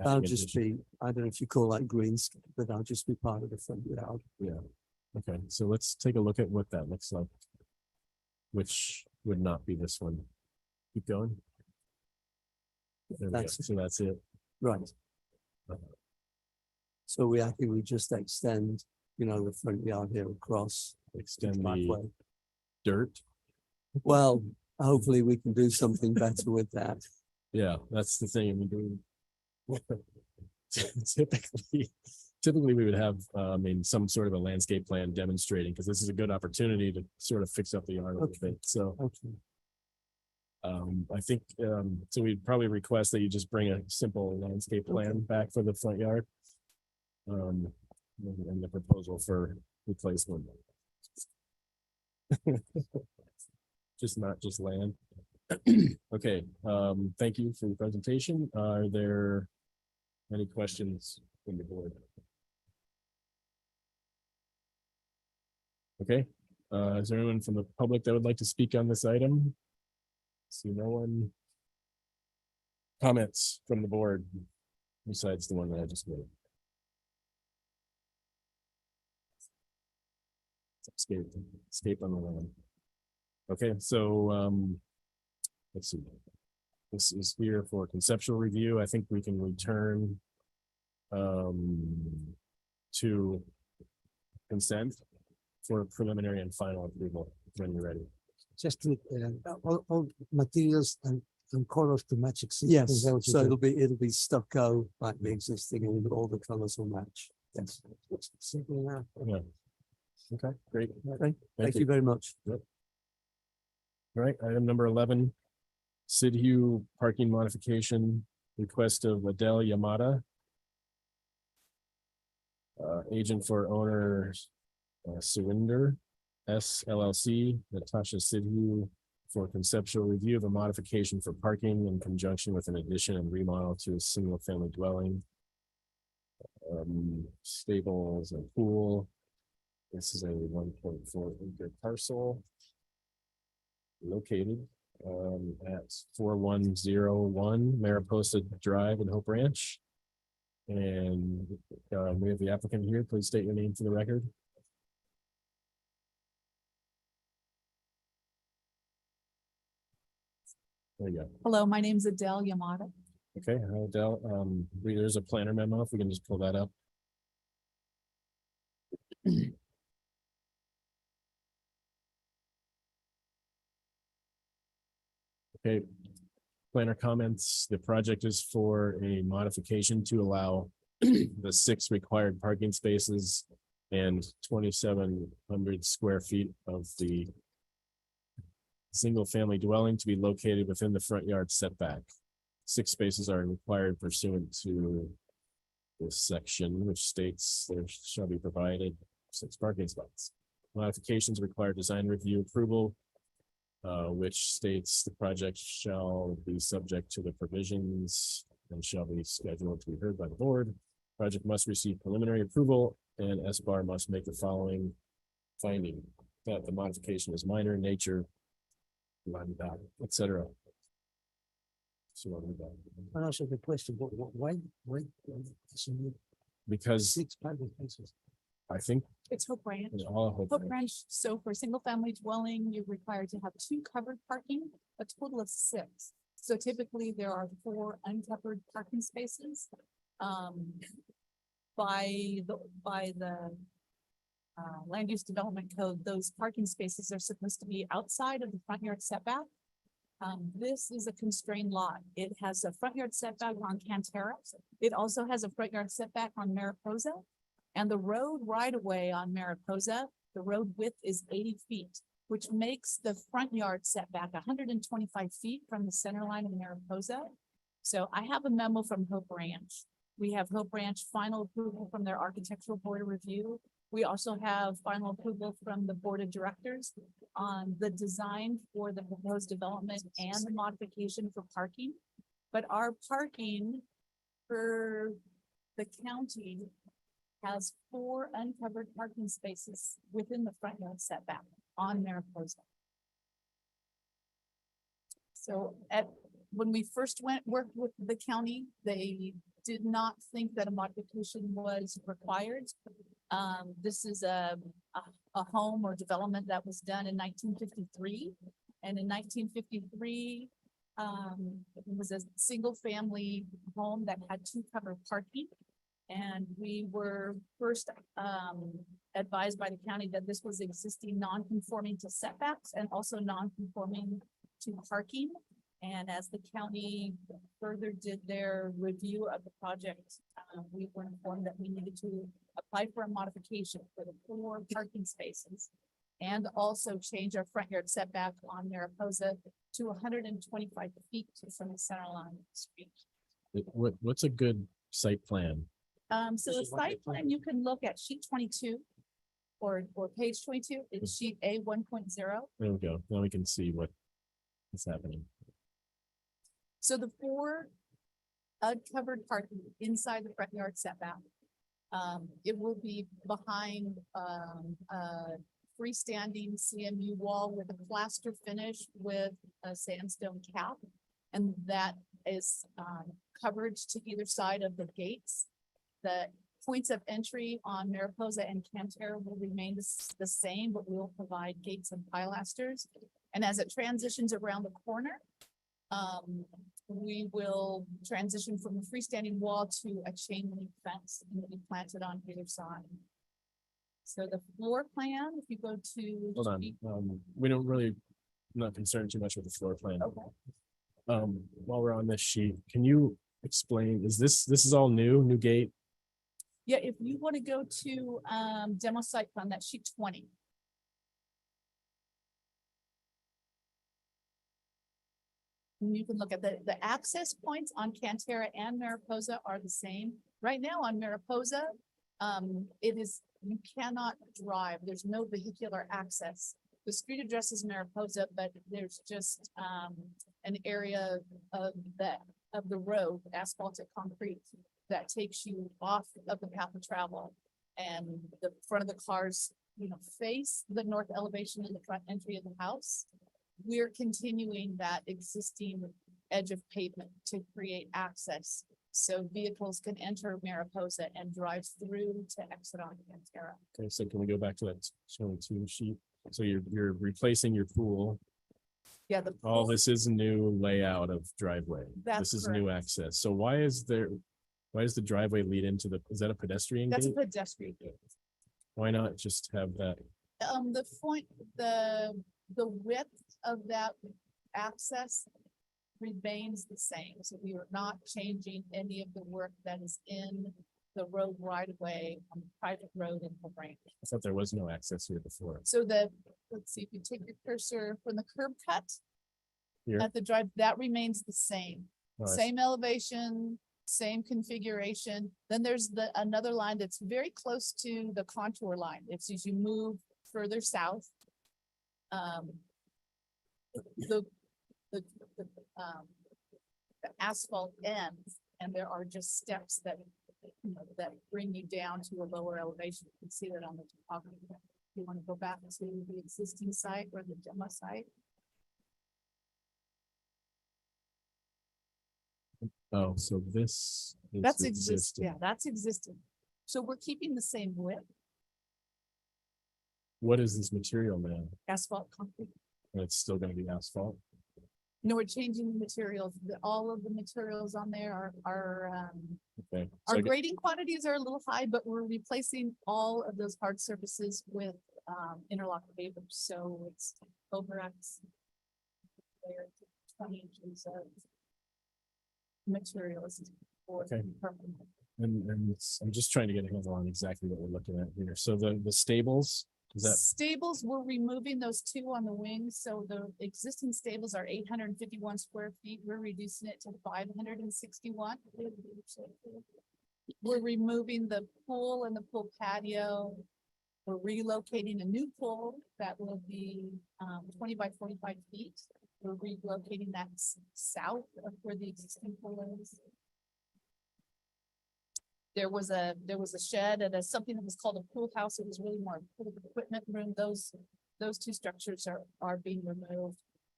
That'll just be, I don't know if you call that greenscape, but that'll just be part of the front yard. Yeah. Okay, so let's take a look at what that looks like. Which would not be this one. Keep going. There we go. That's So that's it. right. So I think we just extend, you know, the front yard here across. Extend the driveway. dirt. Well, hopefully we can do something better with that. Yeah, that's the thing. We do. Typically we would have, I mean, some sort of a landscape plan demonstrating, because this is a good opportunity to sort of fix up the yard a little bit. So Okay. I think, so we'd probably request that you just bring a simple landscape plan back for the front yard. And the proposal for replacement. Just not just land. Okay, thank you for the presentation. Are there any questions from the board? Okay, is there anyone from the public that would like to speak on this item? See no one. Comments from the board besides the one that I just made. Escape on the land. Okay, so let's see. This is here for conceptual review. I think we can return to consent for preliminary and final approval when you're ready. Just to, all materials and colors to match existing. Yes, is that what you so said? it'll be stucco like the existing and all the colors will match. Yes. Simple enough. Yeah. Okay, great. Okay, thank you very much. All right, item number 11. Sidhu parking modification, request of Adele Yamada. Agent for owner Surinder S LLC, Natasha Sidhu, for conceptual review of a modification for parking in conjunction with an addition and remodel to a single family dwelling. Stables and pool. This is a 1.4 acre parcel located at 4101 Mariposa Drive in Hope Ranch. And we have the applicant here. Please state your name for the record. There you go. Hello, my name's Adele Yamada. Okay, hi, Adele. There's a planner memo, if we can just pull that up. Okay, planner comments. The project is for a modification to allow the 6 required parking spaces and 2,700 square feet of the single family dwelling to be located within the front yard setback. 6 spaces are required pursuant to this section, which states there shall be provided 6 parking spots. Modifications require design review approval, which states the project shall be subject to the provisions and shall be scheduled to be heard by the board. Project must receive preliminary approval, and SBAR must make the following finding: that the modification is minor in nature, etc. So I'll answer the question, why so you need because 6 parking spaces? I think It's Hope Ranch. it's all Hope Hope Ranch. Ranch, so for a single family dwelling, you're required to have 2 covered parking, a total of 6. So typically there are 4 uncovered parking spaces. By the land use development code, those parking spaces are supposed to be outside of the front yard setback. This is a constrained lot. It has a front yard setback on Cantera. It also has a front yard setback on Mariposa. And the road right away on Mariposa, the road width is 80 feet, which makes the front yard setback 125 feet from the center line of Mariposa. So I have a memo from Hope Ranch. We have Hope Ranch final approval from their architectural board of review. We also have final approval from the board of directors on the design for the proposed development and the modification for parking. But our parking for the county has 4 uncovered parking spaces within the front yard setback on Mariposa. So when we first worked with the county, they did not think that a modification was required. This is a home or development that was done in 1953. And in 1953, it was a single family home that had 2 covered parking. And we were first advised by the county that this was existing non-conforming to setbacks and also non-conforming to parking. And as the county further did their review of the project, we were informed that we needed to apply for a modification for the 4 parking spaces and also change our front yard setback on Mariposa to 125 feet from the center line of the street. What's a good site plan? So the site plan, you can look at sheet 22 or page 22, it's sheet A 1.0. There we go. Now we can see what is happening. So the 4 uncovered parking inside the front yard setback. It will be behind a freestanding CMU wall with a plaster finish with a sandstone cap. And that is coverage to either side of the gates. The points of entry on Mariposa and Cantera will remain the same, but we will provide gates and pilasters. And as it transitions around the corner, we will transition from a freestanding wall to a chain link fence and be planted on either side. So the floor plan, if you go to. Hold on. We don't really, not concerned too much with the floor plan. Okay. While we're on this sheet, can you explain, this is all new gate? Yeah, if you want to go to demo site plan, that's sheet 20. And you can look at the access points on Cantera and Mariposa are the same. Right now on Mariposa, you cannot drive. There's no vehicular access. The street address is Mariposa, but there's just an area of the road, asphalted concrete, that takes you off of the path of travel. And the front of the cars, face the north elevation in the front entry of the house. We're continuing that existing edge of pavement to create access so vehicles can enter Mariposa and drive through to exit on Cantera. Okay, so can we go back to that 22 sheet? So you're replacing your pool. Yeah, the All pool- this is new layout of driveway. That's This is new correct. access. So why does the driveway lead into is that a pedestrian That's a gate? pedestrian gate. Why not just have that? The width of that access remains the same. So we are not changing any of the work that is in the road right of way on the private road in the branch. I thought there was no access here before. So let's see, if you take your cursor from the curb cut Here? at the drive, that remains the same. Oh, I see. Same elevation, same configuration. Then there's another line that's very close to the contour line. It's as you move further south. The asphalt ends and there are just steps that bring you down to a lower elevation. You can see that on the topography. You want to go back to the existing site or the demo site. Oh, so this is That's existing. Yeah, that's existing. So we're keeping the same width, What is this material now? asphalt concrete. And it's still gonna be asphalt? No, we're changing the materials. All of the materials on there Okay. So our I gue- grading quantities are a little high, but we're replacing all of those hard surfaces with interlock pavers. So it's over X. Layer 20 inches of materials. For Okay. permanent. and I'm just trying to get a handle on exactly what we're looking at here. So the stables, is that, Stables, we're removing those two on the wings, so the existing stables are 851 square feet, we're reducing it to 561. We're removing the pool and the pool patio. We're relocating a new pool that will be 20 by 45 feet. We're relocating that south of where the existing pool is. There was a shed and something that was called a pool house. It was really more a pool equipment room. Those two structures are being removed.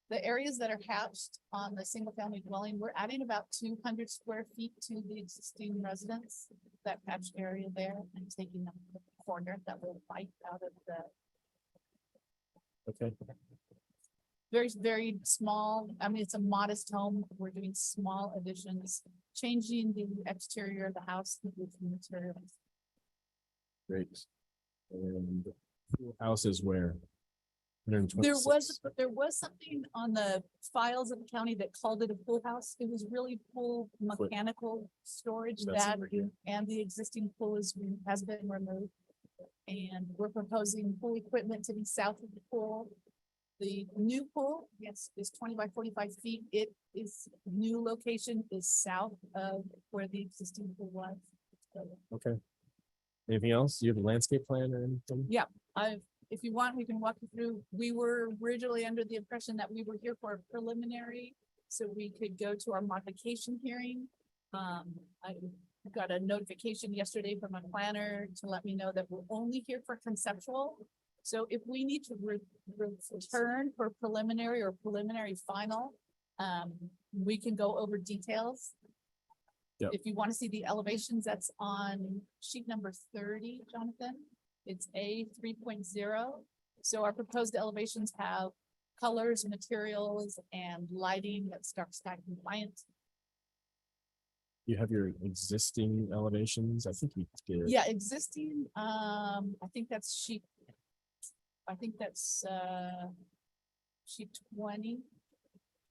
The areas that are hatched on the single family dwelling, we're adding about 200 square feet to the existing residence. That hatched area there and taking them to the corner that will bite out of the okay, very, very small. I mean, it's a modest home. We're doing small additions, changing the exterior of the house with materials. great. And the pool house is where? There 126. was something on the files of the county that called it a pool house. It was really pool mechanical storage That's that, over here. and the existing pool has been removed. And we're proposing pool equipment to be south of the pool. The new pool, yes, is 20 by 45 feet. It is, new location is south of where the existing pool was. Okay. Anything else? Do you have a landscape plan or anything? Yeah, if you want, we can walk you through. We were originally under the impression that we were here for a preliminary, so we could go to our modification hearing. I got a notification yesterday from a planner to let me know that we're only here for conceptual. So if we need to return for preliminary or preliminary final, we can go over details. Yep. If you want to see the elevations, that's on sheet number 30, Jonathan. It's A 3.0. So our proposed elevations have colors, materials, and lighting that's dark sky compliant. You have your existing elevations? I think we did. Yeah, existing, I think that's sheet sheet 20.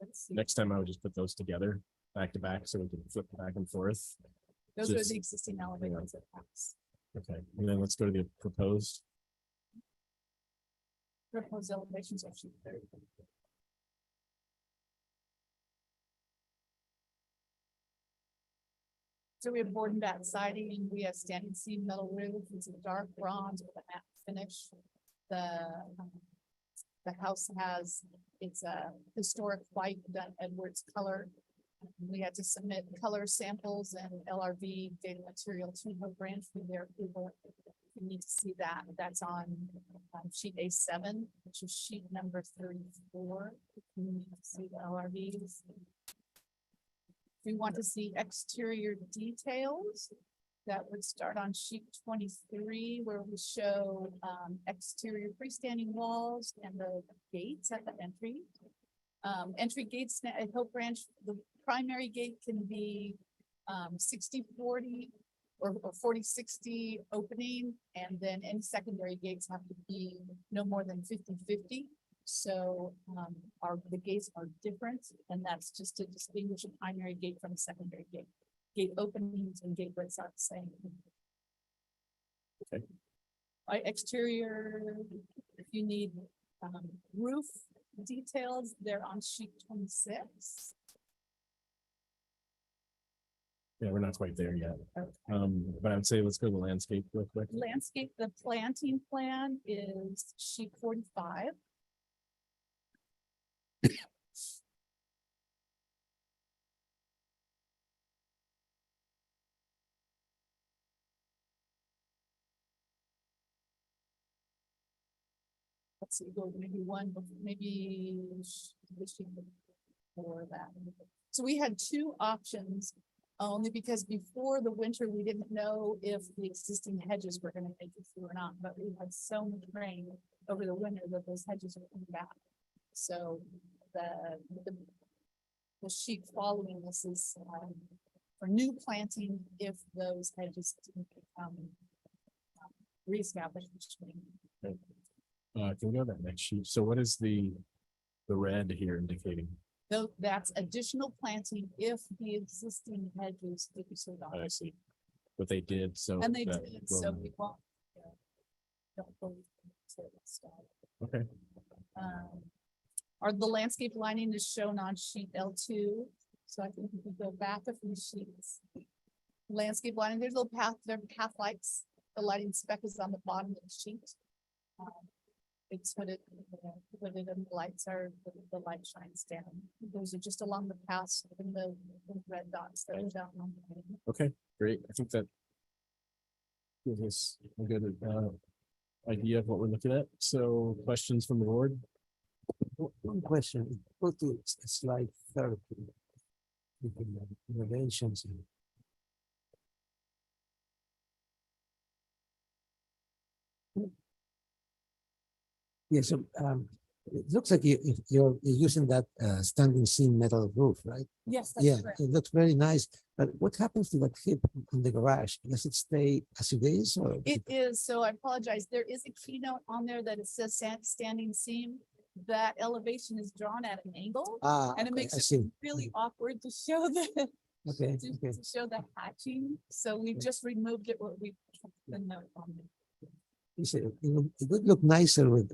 Let's see. Next time I would just put those together back to back so we can flip back and forth. Those are just- the existing elevations of the house. Okay, and then let's go to the proposed. Proposed elevations are sheet 30. So we have board and batt siding, we have standing seam metal roof, it's a dark bronze with a matte finish. The house has, it's a historic white done Edwards color. We had to submit color samples and LRV data material to Hope Branch for their approval. You need to see that, that's on sheet A7, which is sheet number 34. You need to see the LRVs. We want to see exterior details. That would start on sheet 23, where we show exterior freestanding walls and the gates at the entry. Entry gates at Hope Branch, the primary gate can be 60-40 or 40-60 opening, and then any secondary gates have to be no more than 50-50. So the gates are different, and that's just to distinguish a primary gate from a secondary gate. Gate openings and gate widths are the same. Okay. By exterior, if you need roof details, they're on sheet 26. Yeah, we're not quite there yet. Okay. But I would say let's go to the landscape real quick. Landscape, the planting plan is sheet 45. Let's see, go maybe one, maybe this sheet before that. So we had two options, only because before the winter, we didn't know if the existing hedges were gonna make it through or not, but we had so much rain over the winter that those hedges are coming back. So the the sheet following this is, for new planting if those hedges didn't become reestablished. Can we go to that next sheet? So what is the red here indicating? Though that's additional planting if the existing hedges didn't survive. I see. But they did, so. And they that did, so will- we won't. Don't believe it. Okay, The landscape lighting is shown on sheet L2. So I think we can go back a few sheets. Landscape lighting, there's a little path, there are path lights. The lighting spec is on the bottom of the sheet. It's hooded, and the lights are, the light shines down. Those are just along the paths in the red dots that are down on the. okay, great. I think that gives us a good idea of what we're looking at. So questions from the board? One question, go to slide 30. with the Renovations. Yeah, so it looks like you're using that standing seam metal roof, right? Yes, that's Yeah, correct. it looks very nice. But what happens to that hip in the garage? Does it stay as it is or? It is, so I apologize. There is a keynote on there that it says standing seam. That elevation is drawn at an angle. Ah, And it okay, makes I it see. really awkward to show the, Okay, to okay. to show the hatching. So we've just removed it, what we kept the note on it. You see, it would look nicer with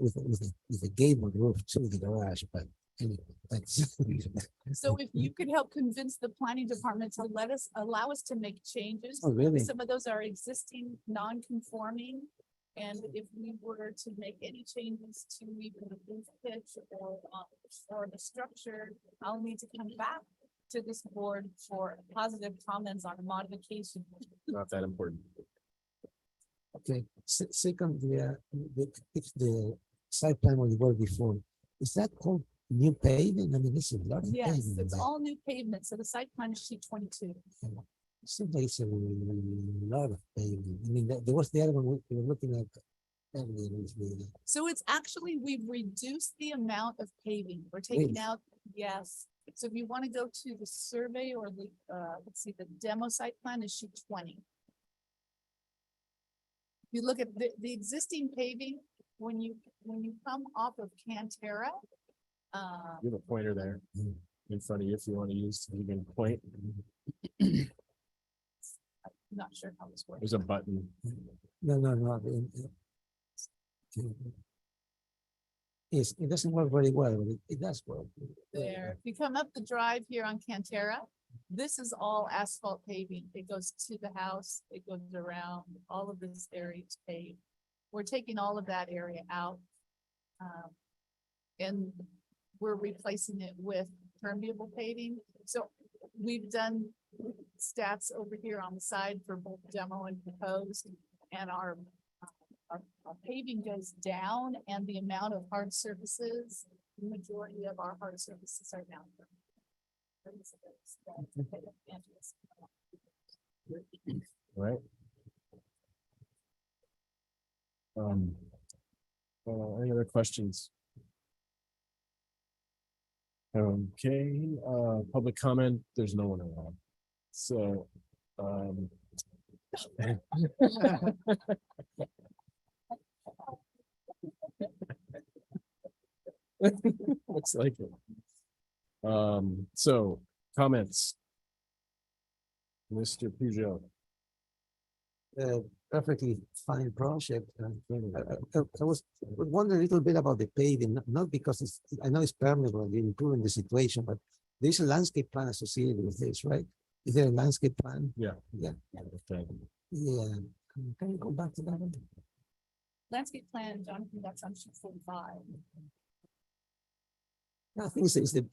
a gable roof to the garage, but anyway, that's. So if you could help convince the planning department to allow us to make changes. Oh, really? Some of those are existing non-conforming. And if we were to make any changes to even the roof pitch or the structure, I'll need to come back to this board for positive comments on a modification. Not that important. Okay, second, if the site plan where you were before, is that called new paving? I mean, this is a lot of Yes, paving. in it's that. all new pavement. So the site plan is sheet 22. Seems like it's a lot of paving. I mean, there was the other one we were looking at. earlier, which we- So it's actually, we've reduced the amount of paving. We're taking Really? out, yes. So if you want to go to the survey or the, let's see, the demo site plan is sheet 20. If you look at the existing paving, when you come off of Cantera, You have a pointer there in front of you if you want to use, you can point. I'm not sure how this works. There's a button. No. Yes, it doesn't work very well, but it does work. There, if you come up the drive here on Cantera, this is all asphalt paving. It goes to the house, it goes around, all of this area is paved. We're taking all of that area out. And we're replacing it with permeable paving. So we've done stats over here on the side for both demo and proposed. And our paving goes down and the amount of hard surfaces, the majority of our hard surfaces are down. Right. Any other questions? Okay, public comment, there's no one around. So, looks like it. So comments. Mr. Peugeot. Perfectly fine project. I was wondering a little bit about the paving, not because it's, I know it's permeable, you're improving the situation, but there's a landscape plan associated with this, right? Is there a landscape plan? Yeah. Yeah. Okay. Yeah. Can you go back to that one? Landscape plan, Jonathan, that's on sheet 45. I think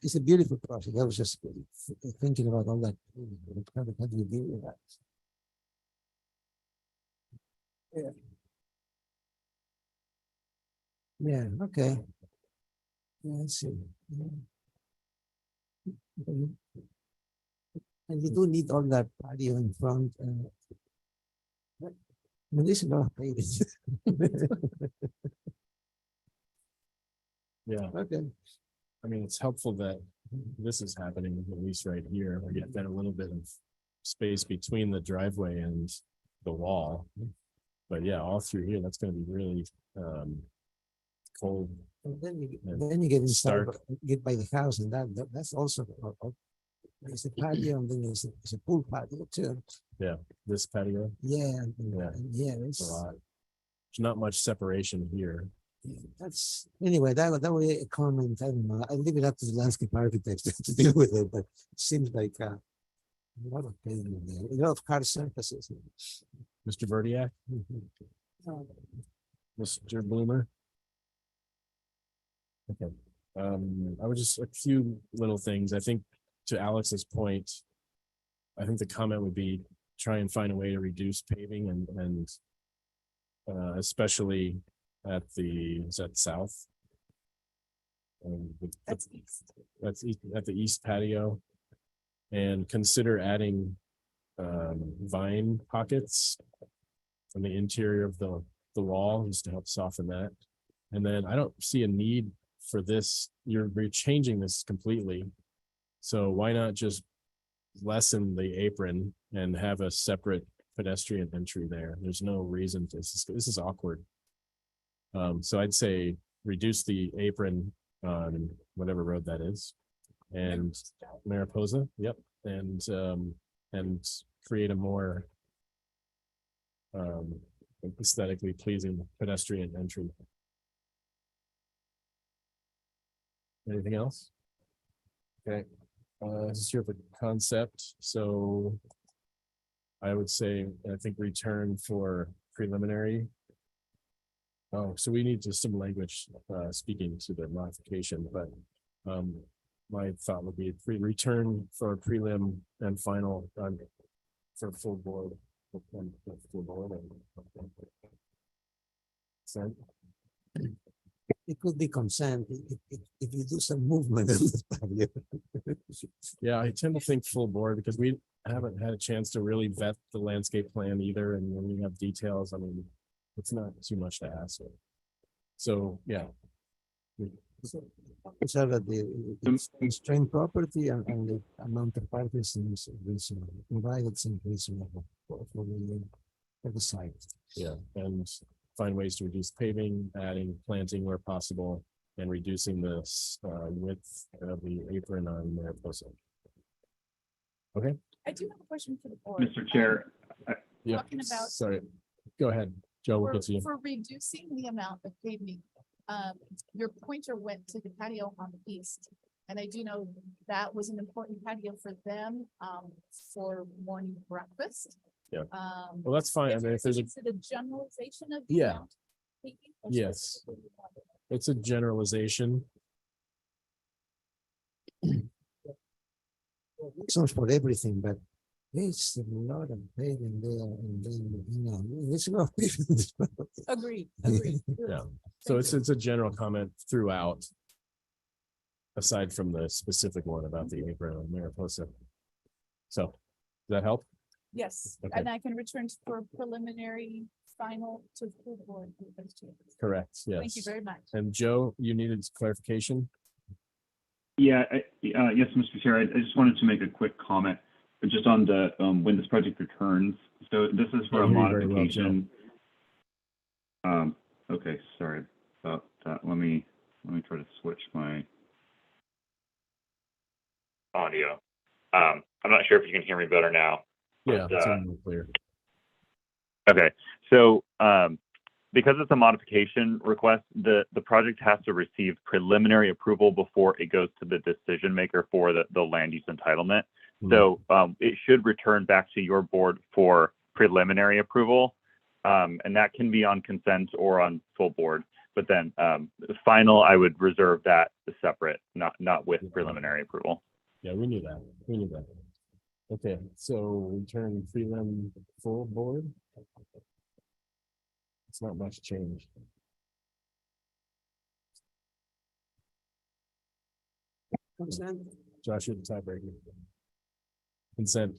it's a beautiful project. I was just thinking about all that. How do you deal with that? Yeah, okay. Yeah, I see. Yeah. Okay. And you do need all that patio in front. I mean, there's a lot of paving. Yeah, Okay. I mean, it's helpful that this is happening, at least right here. We get that a little bit of space between the driveway and the wall. But yeah, all through here, that's gonna be really cold. And and then you get inside, stark. get by the house, and that's also there's a patio, and then there's a pool patio too. This patio, Yeah, Yeah. yeah, it's a lot. There's not much separation here. that's anyway. That way a comment. I don't know. I leave it up to the landscape architects to deal with it, but it seems like a lot of pavement there, a lot of hard surfaces. Mr. Verdiak, Mr. Bloomer. Okay, I would just, a few little things. I think to Alex's point, I think the comment would be try and find a way to reduce paving and especially at the, is that south? That's east. That's at the east patio. And consider adding vine pockets on the interior of the wall just to help soften that. And then I don't see a need for this. You're changing this completely. So why not just lessen the apron and have a separate pedestrian entry there? There's no reason to, this is awkward. So I'd say reduce the apron on whatever road that is. And Mariposa, yep, and create a more aesthetically pleasing pedestrian entry. Anything else? Okay, this is here for concept, so I would say, I think return for preliminary. Oh, so we need just some language speaking to the modification, but my thought would be return for prelim and final for full board. Full board. Consent. It could be consent if you do some movement. in the patio. Yeah, I tend to think full board because we haven't had a chance to really vet the landscape plan either, and when you have details, I mean, it's not too much to ask. So, yeah. So that the constrained property and the amount of parking seems reasonable, provided some reasonable for the site. Yeah, and find ways to reduce paving, adding planting where possible, and reducing the width of the apron on Mariposa. Okay. I do have a question for the board. Mr. Chair, Yeah. Talking about- Sorry. Go ahead, Joe. We'll get to you. For reducing the amount of paving, your pointer went to the patio on the east. And I do know that was an important patio for them, for morning breakfast. Yeah. Well, that's fine. I mean, if there's a, Is it a generalization of? the Yeah. amount of paving, or Yes. specifically one? it's a generalization. Sounds for everything, but there's a lot of paving there, and then, there's a lot of paving. in this property. Agreed, agreed. Yeah. So it's a general comment throughout. Aside from the specific one about the apron on Mariposa. So, does that help? Yes, Okay. and I can return for preliminary final to the full board with those changes. Correct, yes. Thank you very much. And Joe, you needed clarification? yes, Mr. Chair, I just wanted to make a quick comment, but just on the, when this project returns. So this is for a I hear you very well, modification. Okay, sorry about that. Let me try to switch my audio. I'm not sure if you can hear me better now. Yeah, But, it's really clear. Okay, so because it's a modification request, the project has to receive preliminary approval before it goes to the decision maker for the land use entitlement. So it should return back to your board for preliminary approval, and that can be on consent or on full board. But then final, I would reserve that separate, not with preliminary approval. Yeah, we knew that. We knew that. Okay, so we turn prelim full board. It's not much change. Consent. Josh, you're the tiebreaker. Consent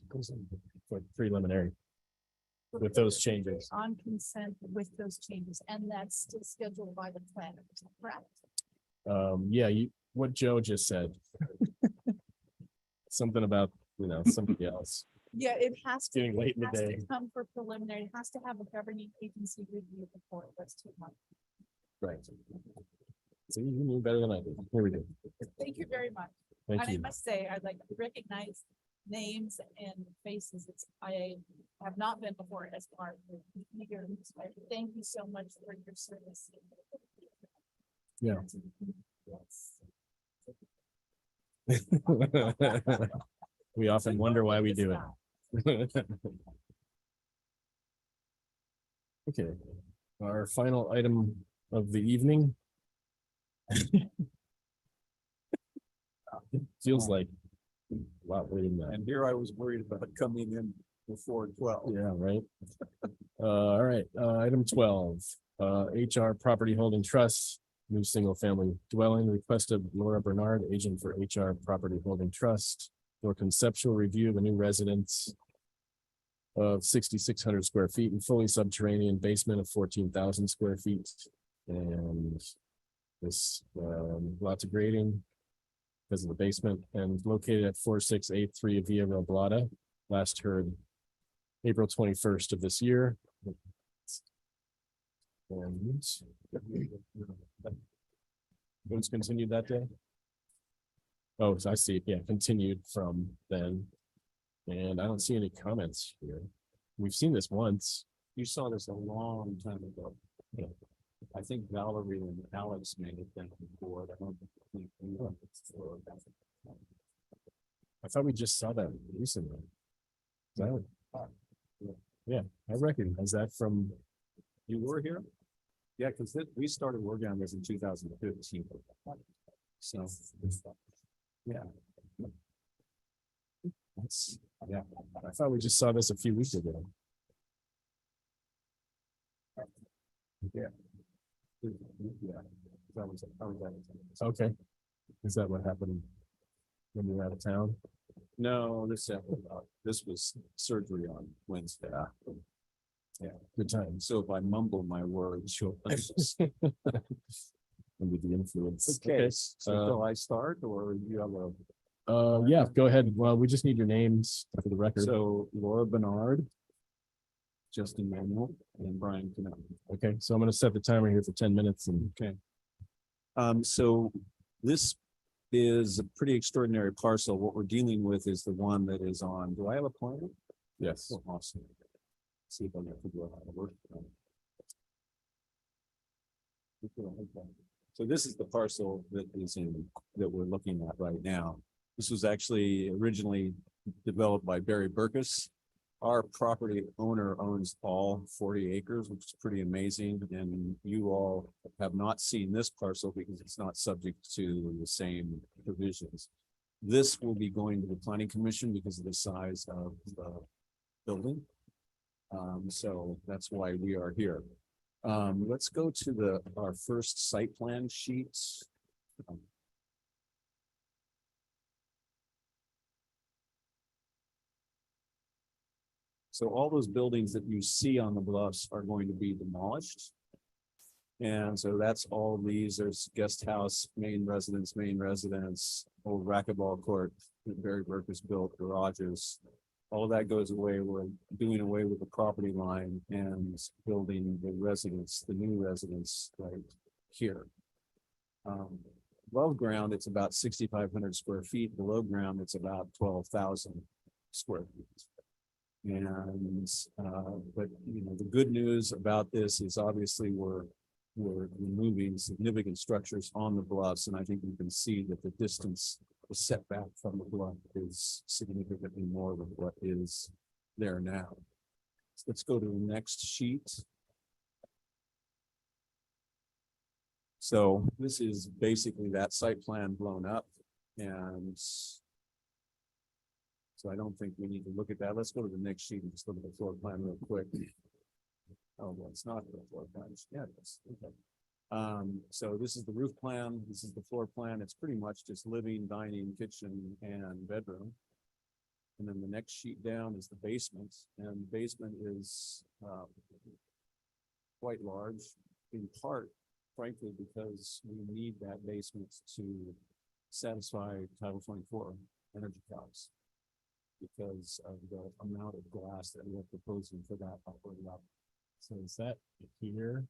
for preliminary with those changes. On consent with those changes, and that's still scheduled by the planner, is that correct? Yeah, what Joe just said. something about, somebody else. Yeah, it has to. Getting late in the has to day. Come for preliminary, it has to have a governing agency review before it goes to months. Right. So you knew better than I did. Here we go. Thank you very much. Thank And I you. must say, I'd like to recognize names and faces. I have not been before as part of the years. Thank you so much for your service. Yeah. We often wonder why we do it. Okay, our final item of the evening. It feels like a lot later than that. And here I was worried about coming in before 12. Yeah, right. All right, item 12, HR Property Holding Trust, new single family dwelling, request of Laura Bernard, agent for HR Property Holding Trust, for conceptual review of a new residence of 6,600 square feet and fully subterranean basement of 14,000 square feet. And this, lots of grading because of the basement, and located at 4683 Via Roblata, last heard April 21st of this year. And it was continued that day. Oh, so I see. Yeah, continued from then. And I don't see any comments here. We've seen this once. You saw this a long time ago. Yeah. I think Valerie and Alex made it then before. I don't think we were before that. I thought we just saw that recently. Is that- Yeah, I recognize that from, You were here? Yeah, because we started working on this in 2015. So, yeah. that's, yeah, I thought we just saw this a few weeks ago. Yeah. Yeah. That was that. Okay. Is that what happened when you were out of town? No, this was surgery on Wednesday. Yeah. Good times. So if I mumble my words, you'll. Under the influence. Okay, so shall I start or you have a? Yeah, go ahead. Well, we just need your names for the record. So Laura Bernard, Justin Manuel, and Brian Canal. Okay, so I'm gonna set the timer here for 10 minutes and. Okay. So this is a pretty extraordinary parcel. What we're dealing with is the one that is on, do I have a plan? Yes. Oh, awesome. See if I can figure out how to work. So this is the parcel that we're looking at right now. This was actually originally developed by Barry Burkus. Our property owner owns all 40 acres, which is pretty amazing. And you all have not seen this parcel because it's not subject to the same provisions. This will be going to the planning commission because of the size of the building. So that's why we are here. Let's go to our first site plan sheets. So all those buildings that you see on the bluffs are going to be demolished. And so that's all these, there's guest house, main residence, old racquetball court, that Barry Burkus built, garages. All of that goes away. We're doing away with the property line and building the residence, the new residence right here. Above ground, it's about 6,500 square feet. Below ground, it's about 12,000 square feet. And, but you know, the good news about this is obviously we're removing significant structures on the bluffs. And I think you can see that the distance, the setback from the bluff is significantly more than what is there now. So let's go to the next sheet. So this is basically that site plan blown up. And so I don't think we need to look at that. Let's go to the next sheet and just look at the floor plan real quick. Oh, well, it's not the floor plan. Yeah, it is. Okay. So this is the roof plan. This is the floor plan. It's pretty much just living, dining, kitchen, and bedroom. And then the next sheet down is the basement, and the basement is quite large, in part, frankly, because we need that basement to satisfy Title 24 Energy Cows. Because of the amount of glass that we're proposing for that upper level. So is that here?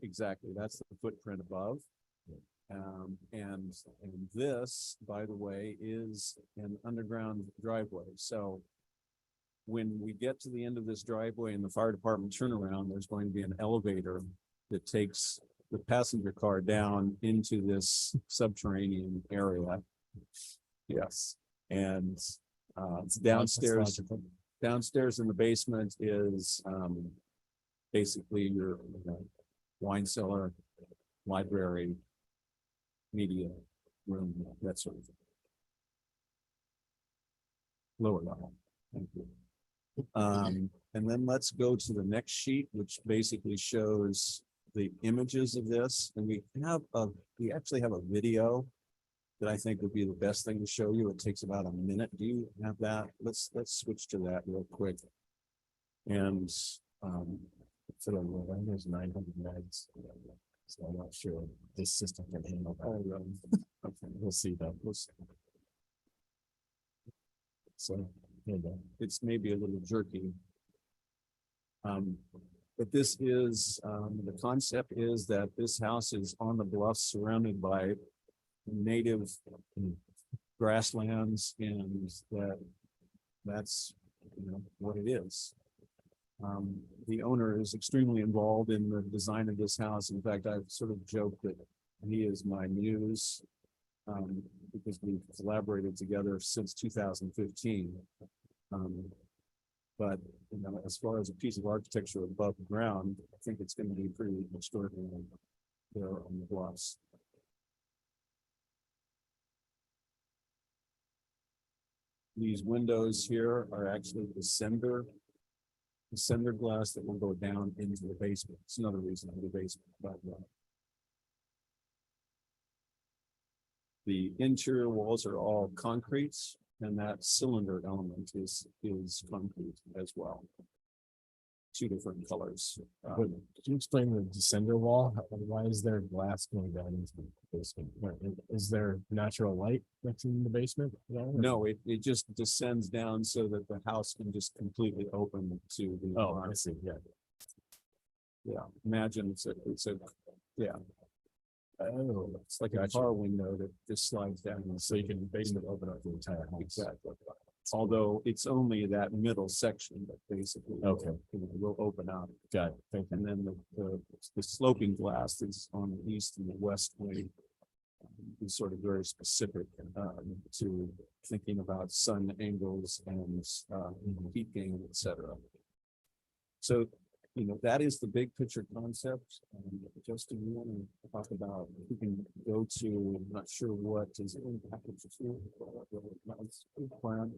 Exactly, that's the footprint above. And this, by the way, is an underground driveway, so when we get to the end of this driveway and the fire department turnaround, there's going to be an elevator that takes the passenger car down into this subterranean area. Yes, and it's downstairs. Downstairs in the basement is basically your wine cellar, library, media room, that sort of thing. Lower level. Thank you. And then let's go to the next sheet, which basically shows the images of this. And we actually have a video that I think would be the best thing to show you. It takes about a minute. Do you have that? Let's switch to that real quick. And So there's 900 megs. So I'm not sure this system can handle that. Okay, we'll see that. We'll see. So it's maybe a little jerky. But this is, the concept is that this house is on the bluffs surrounded by native grasslands, and that's what it is. The owner is extremely involved in the design of this house. In fact, I've sort of joked that he is my muse, because we've collaborated together since 2015. But as far as a piece of architecture above ground, I think it's going to be pretty extraordinary there on the bluffs. These windows here are actually the cinder glass that will go down into the basement. It's another reason for the basement, but the interior walls are all concrete, and that cylinder element is concrete as well. Two different colors. Could you explain the descender wall? Why is there glass going down into the basement? Is there natural light that's in the basement? No, it just descends down so that the house can just completely open to the. Oh, I see. Yeah. Yeah. Imagine it's a yeah. Oh, It's like a car window that just slides down. so you can basically open up the entire house. Exactly. Although it's only that middle section that basically will open up. Got it. Thank you. And then the sloping glass is on the east and the west wing. Is sort of very specific to thinking about sun angles and heat gain, etc. So, that is the big picture concept. Justin, you want to talk about, we can go to, I'm not sure what is in the package plan.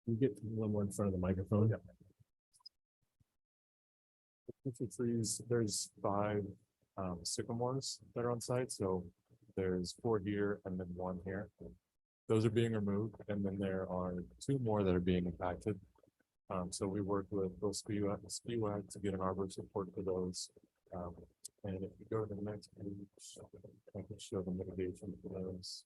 Can you get a little more in front of the microphone? Yeah. The trees, there's 5 sycamores that are on site, so there's 4 here and then 1 here. Those are being removed, and then there are 2 more that are being impacted. So we worked with Bill Spiewak to get an arbor support for those. And if you go to the next page, I can show the mitigation for those.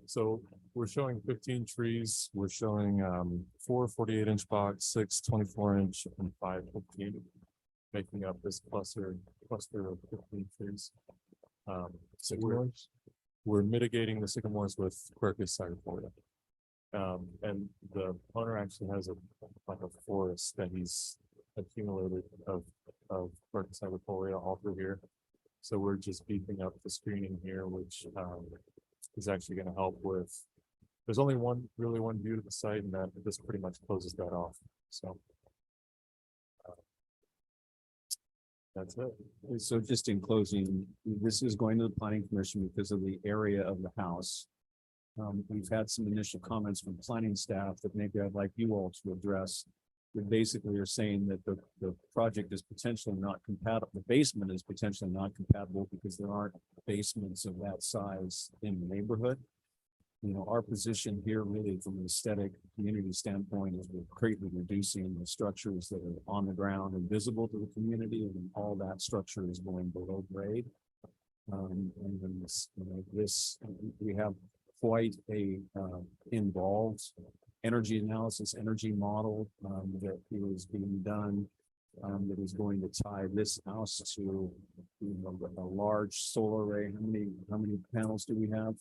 So we're showing 15 trees. We're showing 4 48-inch box, 6 24-inch, and 5 15, making up this cluster of 15 trees. Sycamores? we're mitigating the sycamores with Quercus cyrifolia. And the owner actually has like a forest that he's accumulated of Quercus cyrifolia all through here. So we're just beefing up the screening here, which is actually going to help with. There's only one view to the site, and that this pretty much closes that off. So that's it. So just in closing, this is going to the planning commission because of the area of the house. We've had some initial comments from planning staff that maybe I'd like you all to address. That basically are saying that the project is potentially not compatible. The basement is potentially not compatible because there aren't basements of that size in the neighborhood. You know, our position here really from an aesthetic community standpoint is we're greatly reducing the structures that are on the ground and visible to the community, and all that structure is going below grade. And then this, you know, we have quite a involved energy analysis, energy model that is being done that is going to tie this house to, you know, a large solar array. How many panels do we have?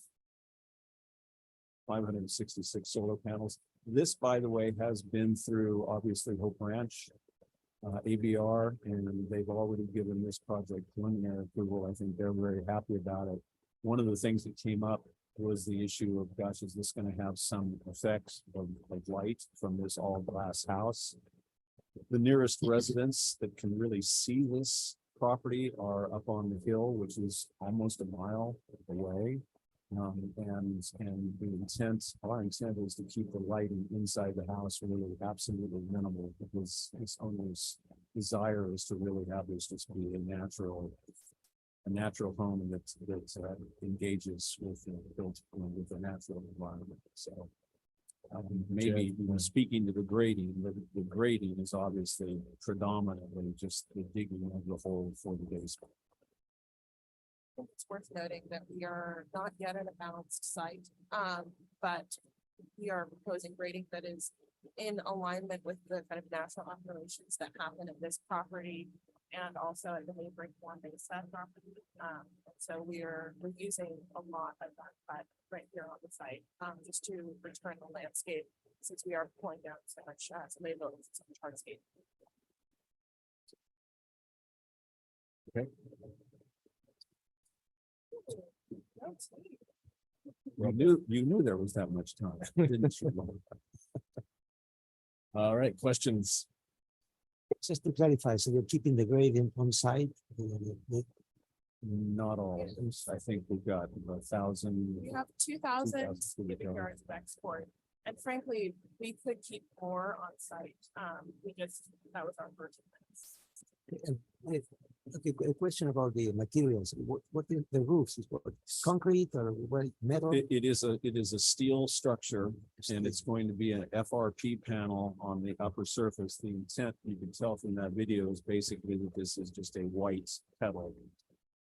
566 solar panels. This, by the way, has been through obviously Hope Ranch, ABR, and they've already given this project preliminary approval. I think they're very happy about it. One of the things that came up was the issue of, gosh, is this going to have some effects of light from this all glass house? The nearest residents that can really see this property are up on the hill, which is almost a mile away. And our intent is to keep the lighting inside the house really absolutely minimal, because this owner's desire is to really have this just be a natural home that engages with, built with the natural environment. So maybe, you know, speaking to the grading is obviously predominantly just the digging of the hole for the basement. It's worth noting that we are not yet at a balanced site, but we are proposing grading that is in alignment with the kind of natural operations that happen at this property and also at the neighboring Juan Mesa property. So we're using a lot of that cut right here on the site, just to return the landscape, since we are pulling down so much labels and hardscape. Okay. You knew there was that much time, didn't you? All right, questions? Just to clarify, so you're keeping the gradient on site? Not all. I think we've got 1,000. We have 2,000 cubic cubic yards of export. And frankly, we could keep more on site. That was our first. Okay, a question about the materials. What is the roofs? Is what, concrete or what, metal? It is a steel structure, and it's going to be an FRP panel on the upper surface. The intent, you can tell from that video, is basically that this is just a white pedal,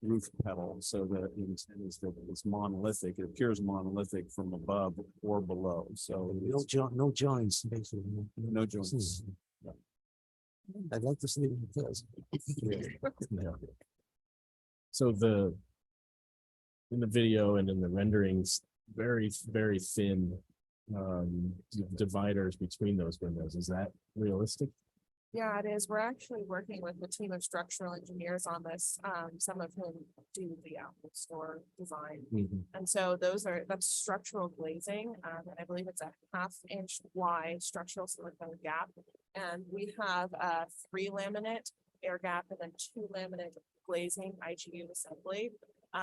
roof pedal. So the intent is that it's monolithic. It appears monolithic from above or below. So No joints, basically. No joints. I'd like to see it first. So in the video and in the renderings, very, very thin dividers between those windows. Is that realistic? Yeah, it is. We're actually working with a team of structural engineers on this, some of whom do the Apple Store design. And so that's structural glazing. And I believe it's a 1/2 inch wide structural silicone gap. And we have a 3 laminate air gap and then 2 laminate glazing IGU assembly,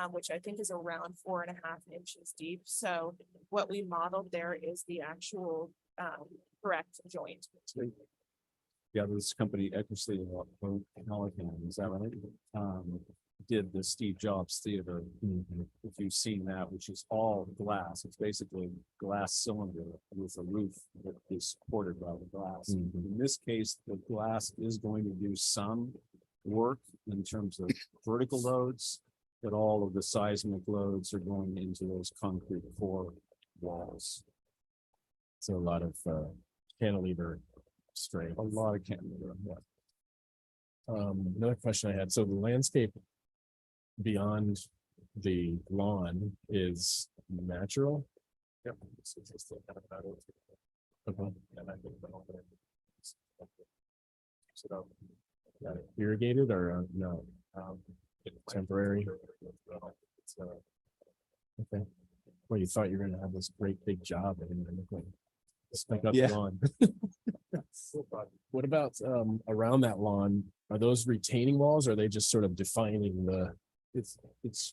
which I think is around 4.5 inches deep. So what we modeled there is the actual correct joint. Yeah, this company, Eckersley Pelican, is that right? Did the Steve Jobs Theater. If you've seen that, which is all glass, it's basically a glass cylinder with a roof that is supported by the glass. In this case, the glass is going to do some work in terms of vertical loads, but all of the seismic loads are going into those concrete core walls. So a lot of cantilever straight. A lot of cantilever. Yeah. Another question I had. So the landscape beyond the lawn is natural. Yep. It's just kind of metal. Okay. And I think the whole thing is- So, Got it. Irrigated or no? um, Temporary. It's, Okay. Well, you thought you were gonna have this great big job and then look like stuck up Yeah. the lawn. What about around that lawn? Are those retaining walls? Or are they just sort of defining the? It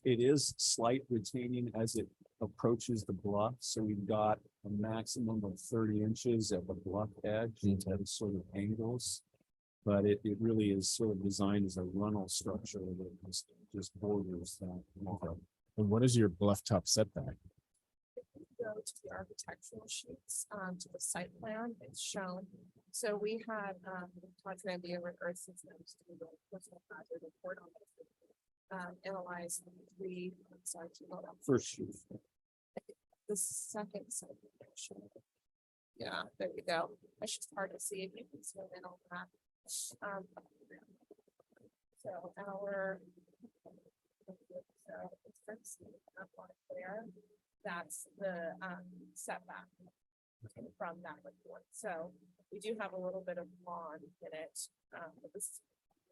is slight retaining as it approaches the bluff, so we've got a maximum of 30 inches at the bluff edge at sort of angles. But it really is sort of designed as a runnel structure that just borders that. lawn. And what is your bluff top setback? Go to the architectural sheets, to the site plan, it's shown. So we had, Todd Trambia with Earth Systems do the personal hazard report on this. Analyze three, sorry, to load up. First shoot. The second site. Yeah, there we go. It's just hard to see if you can zoom in on that. So our. So it's first up on there. That's the setback from that report. So we do have a little bit of lawn in it, but this is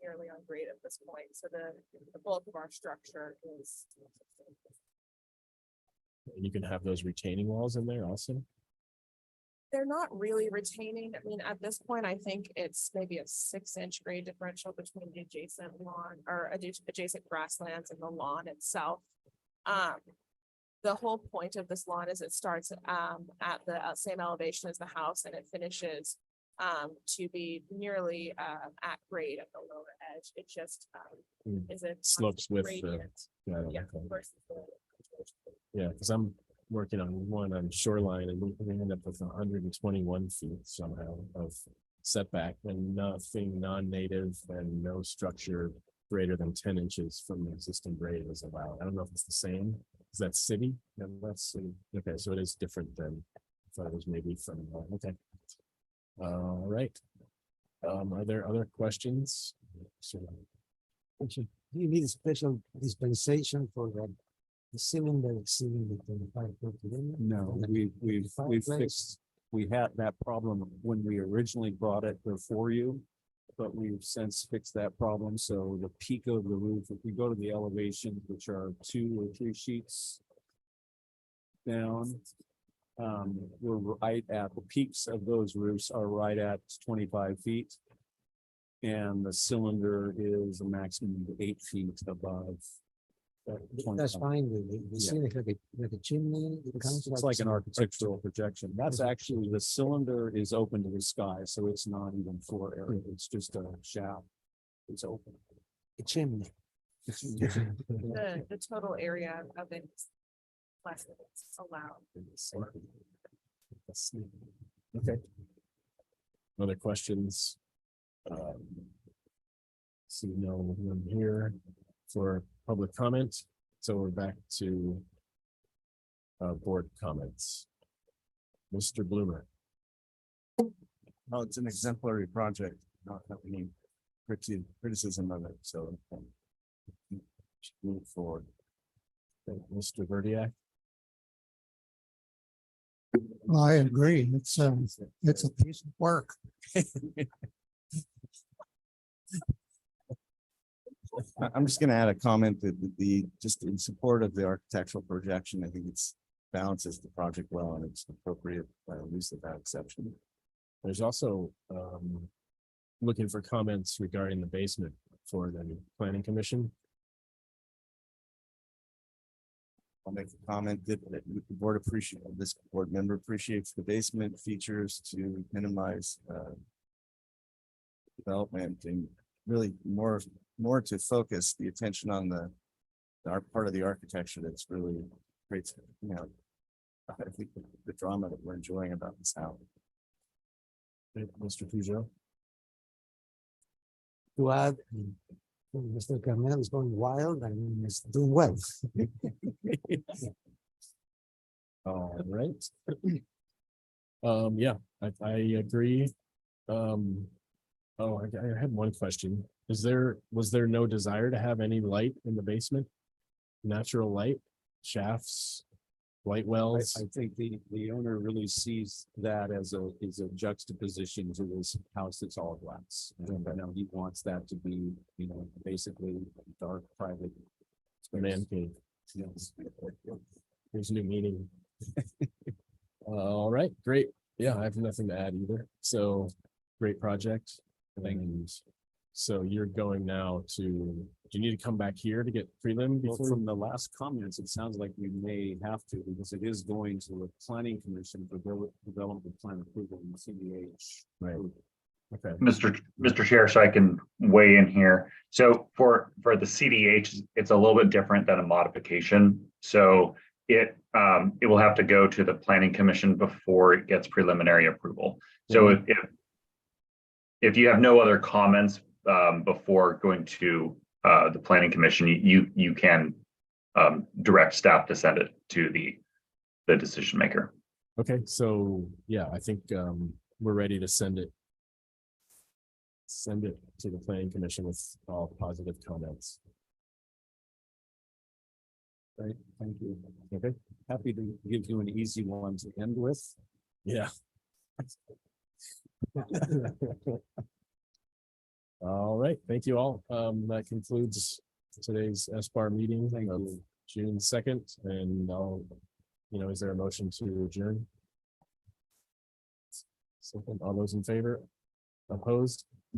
nearly on grade at this point. So the bulk of our structure is. You can have those retaining walls in there also. They're not really retaining. I mean, at this point, I think it's maybe a 6-inch grade differential between the adjacent lawn or adjacent grasslands and the lawn itself. The whole point of this lawn is it starts at the same elevation as the house and it finishes to be nearly at grade at the lower edge. It just is a Slopes with the. gradient. Yeah, Yeah, okay. versus the. Yeah, because I'm working on one on shoreline and we end up with 121 feet somehow of setback and nothing non-native and no structure greater than 10 inches from the existing grade is allowed. I don't know if it's the same. Is that city? Yeah, that's city. Okay, so it is different than, I thought it was maybe from, okay. All right. Are there other questions? Do you need a special dispensation for the cylinder exceeding the 25 foot limit? No, we've Fireplace? fixed, we had that problem when we originally brought it before you. But we've since fixed that problem, so the peak of the roof, if we go to the elevations, which are 2 or 3 sheets down. We're right at, the peaks of those roofs are right at 25 feet. And the cylinder is a maximum of 8 feet above. That's 25. fine with it. The Yeah. ceiling like a chimney. It comes It's like an some- architectural projection. That's actually, the cylinder is open to the sky, so it's not even floor area. It's just a shaft. It's open. A chimney. The total area of it is less than it's allowed. Okay. Other questions? See no one here for public comment, so we're back to board comments. Mr. Bloomer. No, it's an exemplary project, not have any criticism of it, so. Should move forward. Okay, Mr. Verdiak. Well, I agree. It's a piece of work. I'm just gonna add a comment that just in support of the architectural projection, I think it's balances the project well and it's appropriate use of that exception. There's also looking for comments regarding the basement for the planning commission. I'll make a comment that the board this board member appreciates the basement features to minimize development and really more to focus the attention on our part of the architecture that's really creates, I think the drama that we're enjoying about this house. Mr. Pujol. To add, Mr. Carmel is going wild and is doing well. All right. Yeah, I agree. I had one question. Was there no desire to have any light in the basement? natural light shafts, light wells. I think the owner really sees that as a juxtaposition to this house that's all glass. And I know he wants that to be, you know, basically dark, private. Man cave. Yes. Here's a new meaning. All right, great. Yeah, I have nothing to add either. So great project. And so you're going now to, do you need to come back here to get prelim Well, before? from the last comments, it sounds like we may have to, because it is going to a planning commission for development plan approval in CDH. Right. Okay. Mr. Chair, so I can weigh in here. So for the CDH, it's a little bit different than a modification. So it will have to go to the planning commission before it gets preliminary approval. So if you have no other comments before going to the planning commission, you can direct staff to send it to the decision maker. Okay, so yeah, I think we're ready to send it to the planning commission with all positive comments. Right, thank you. Okay. Happy to give you an easy one to end with. Yeah. All right, thank you all. That concludes today's SBAR meeting of June 2nd, and is there a motion to adjourn? Second, all those in favor? Opposed?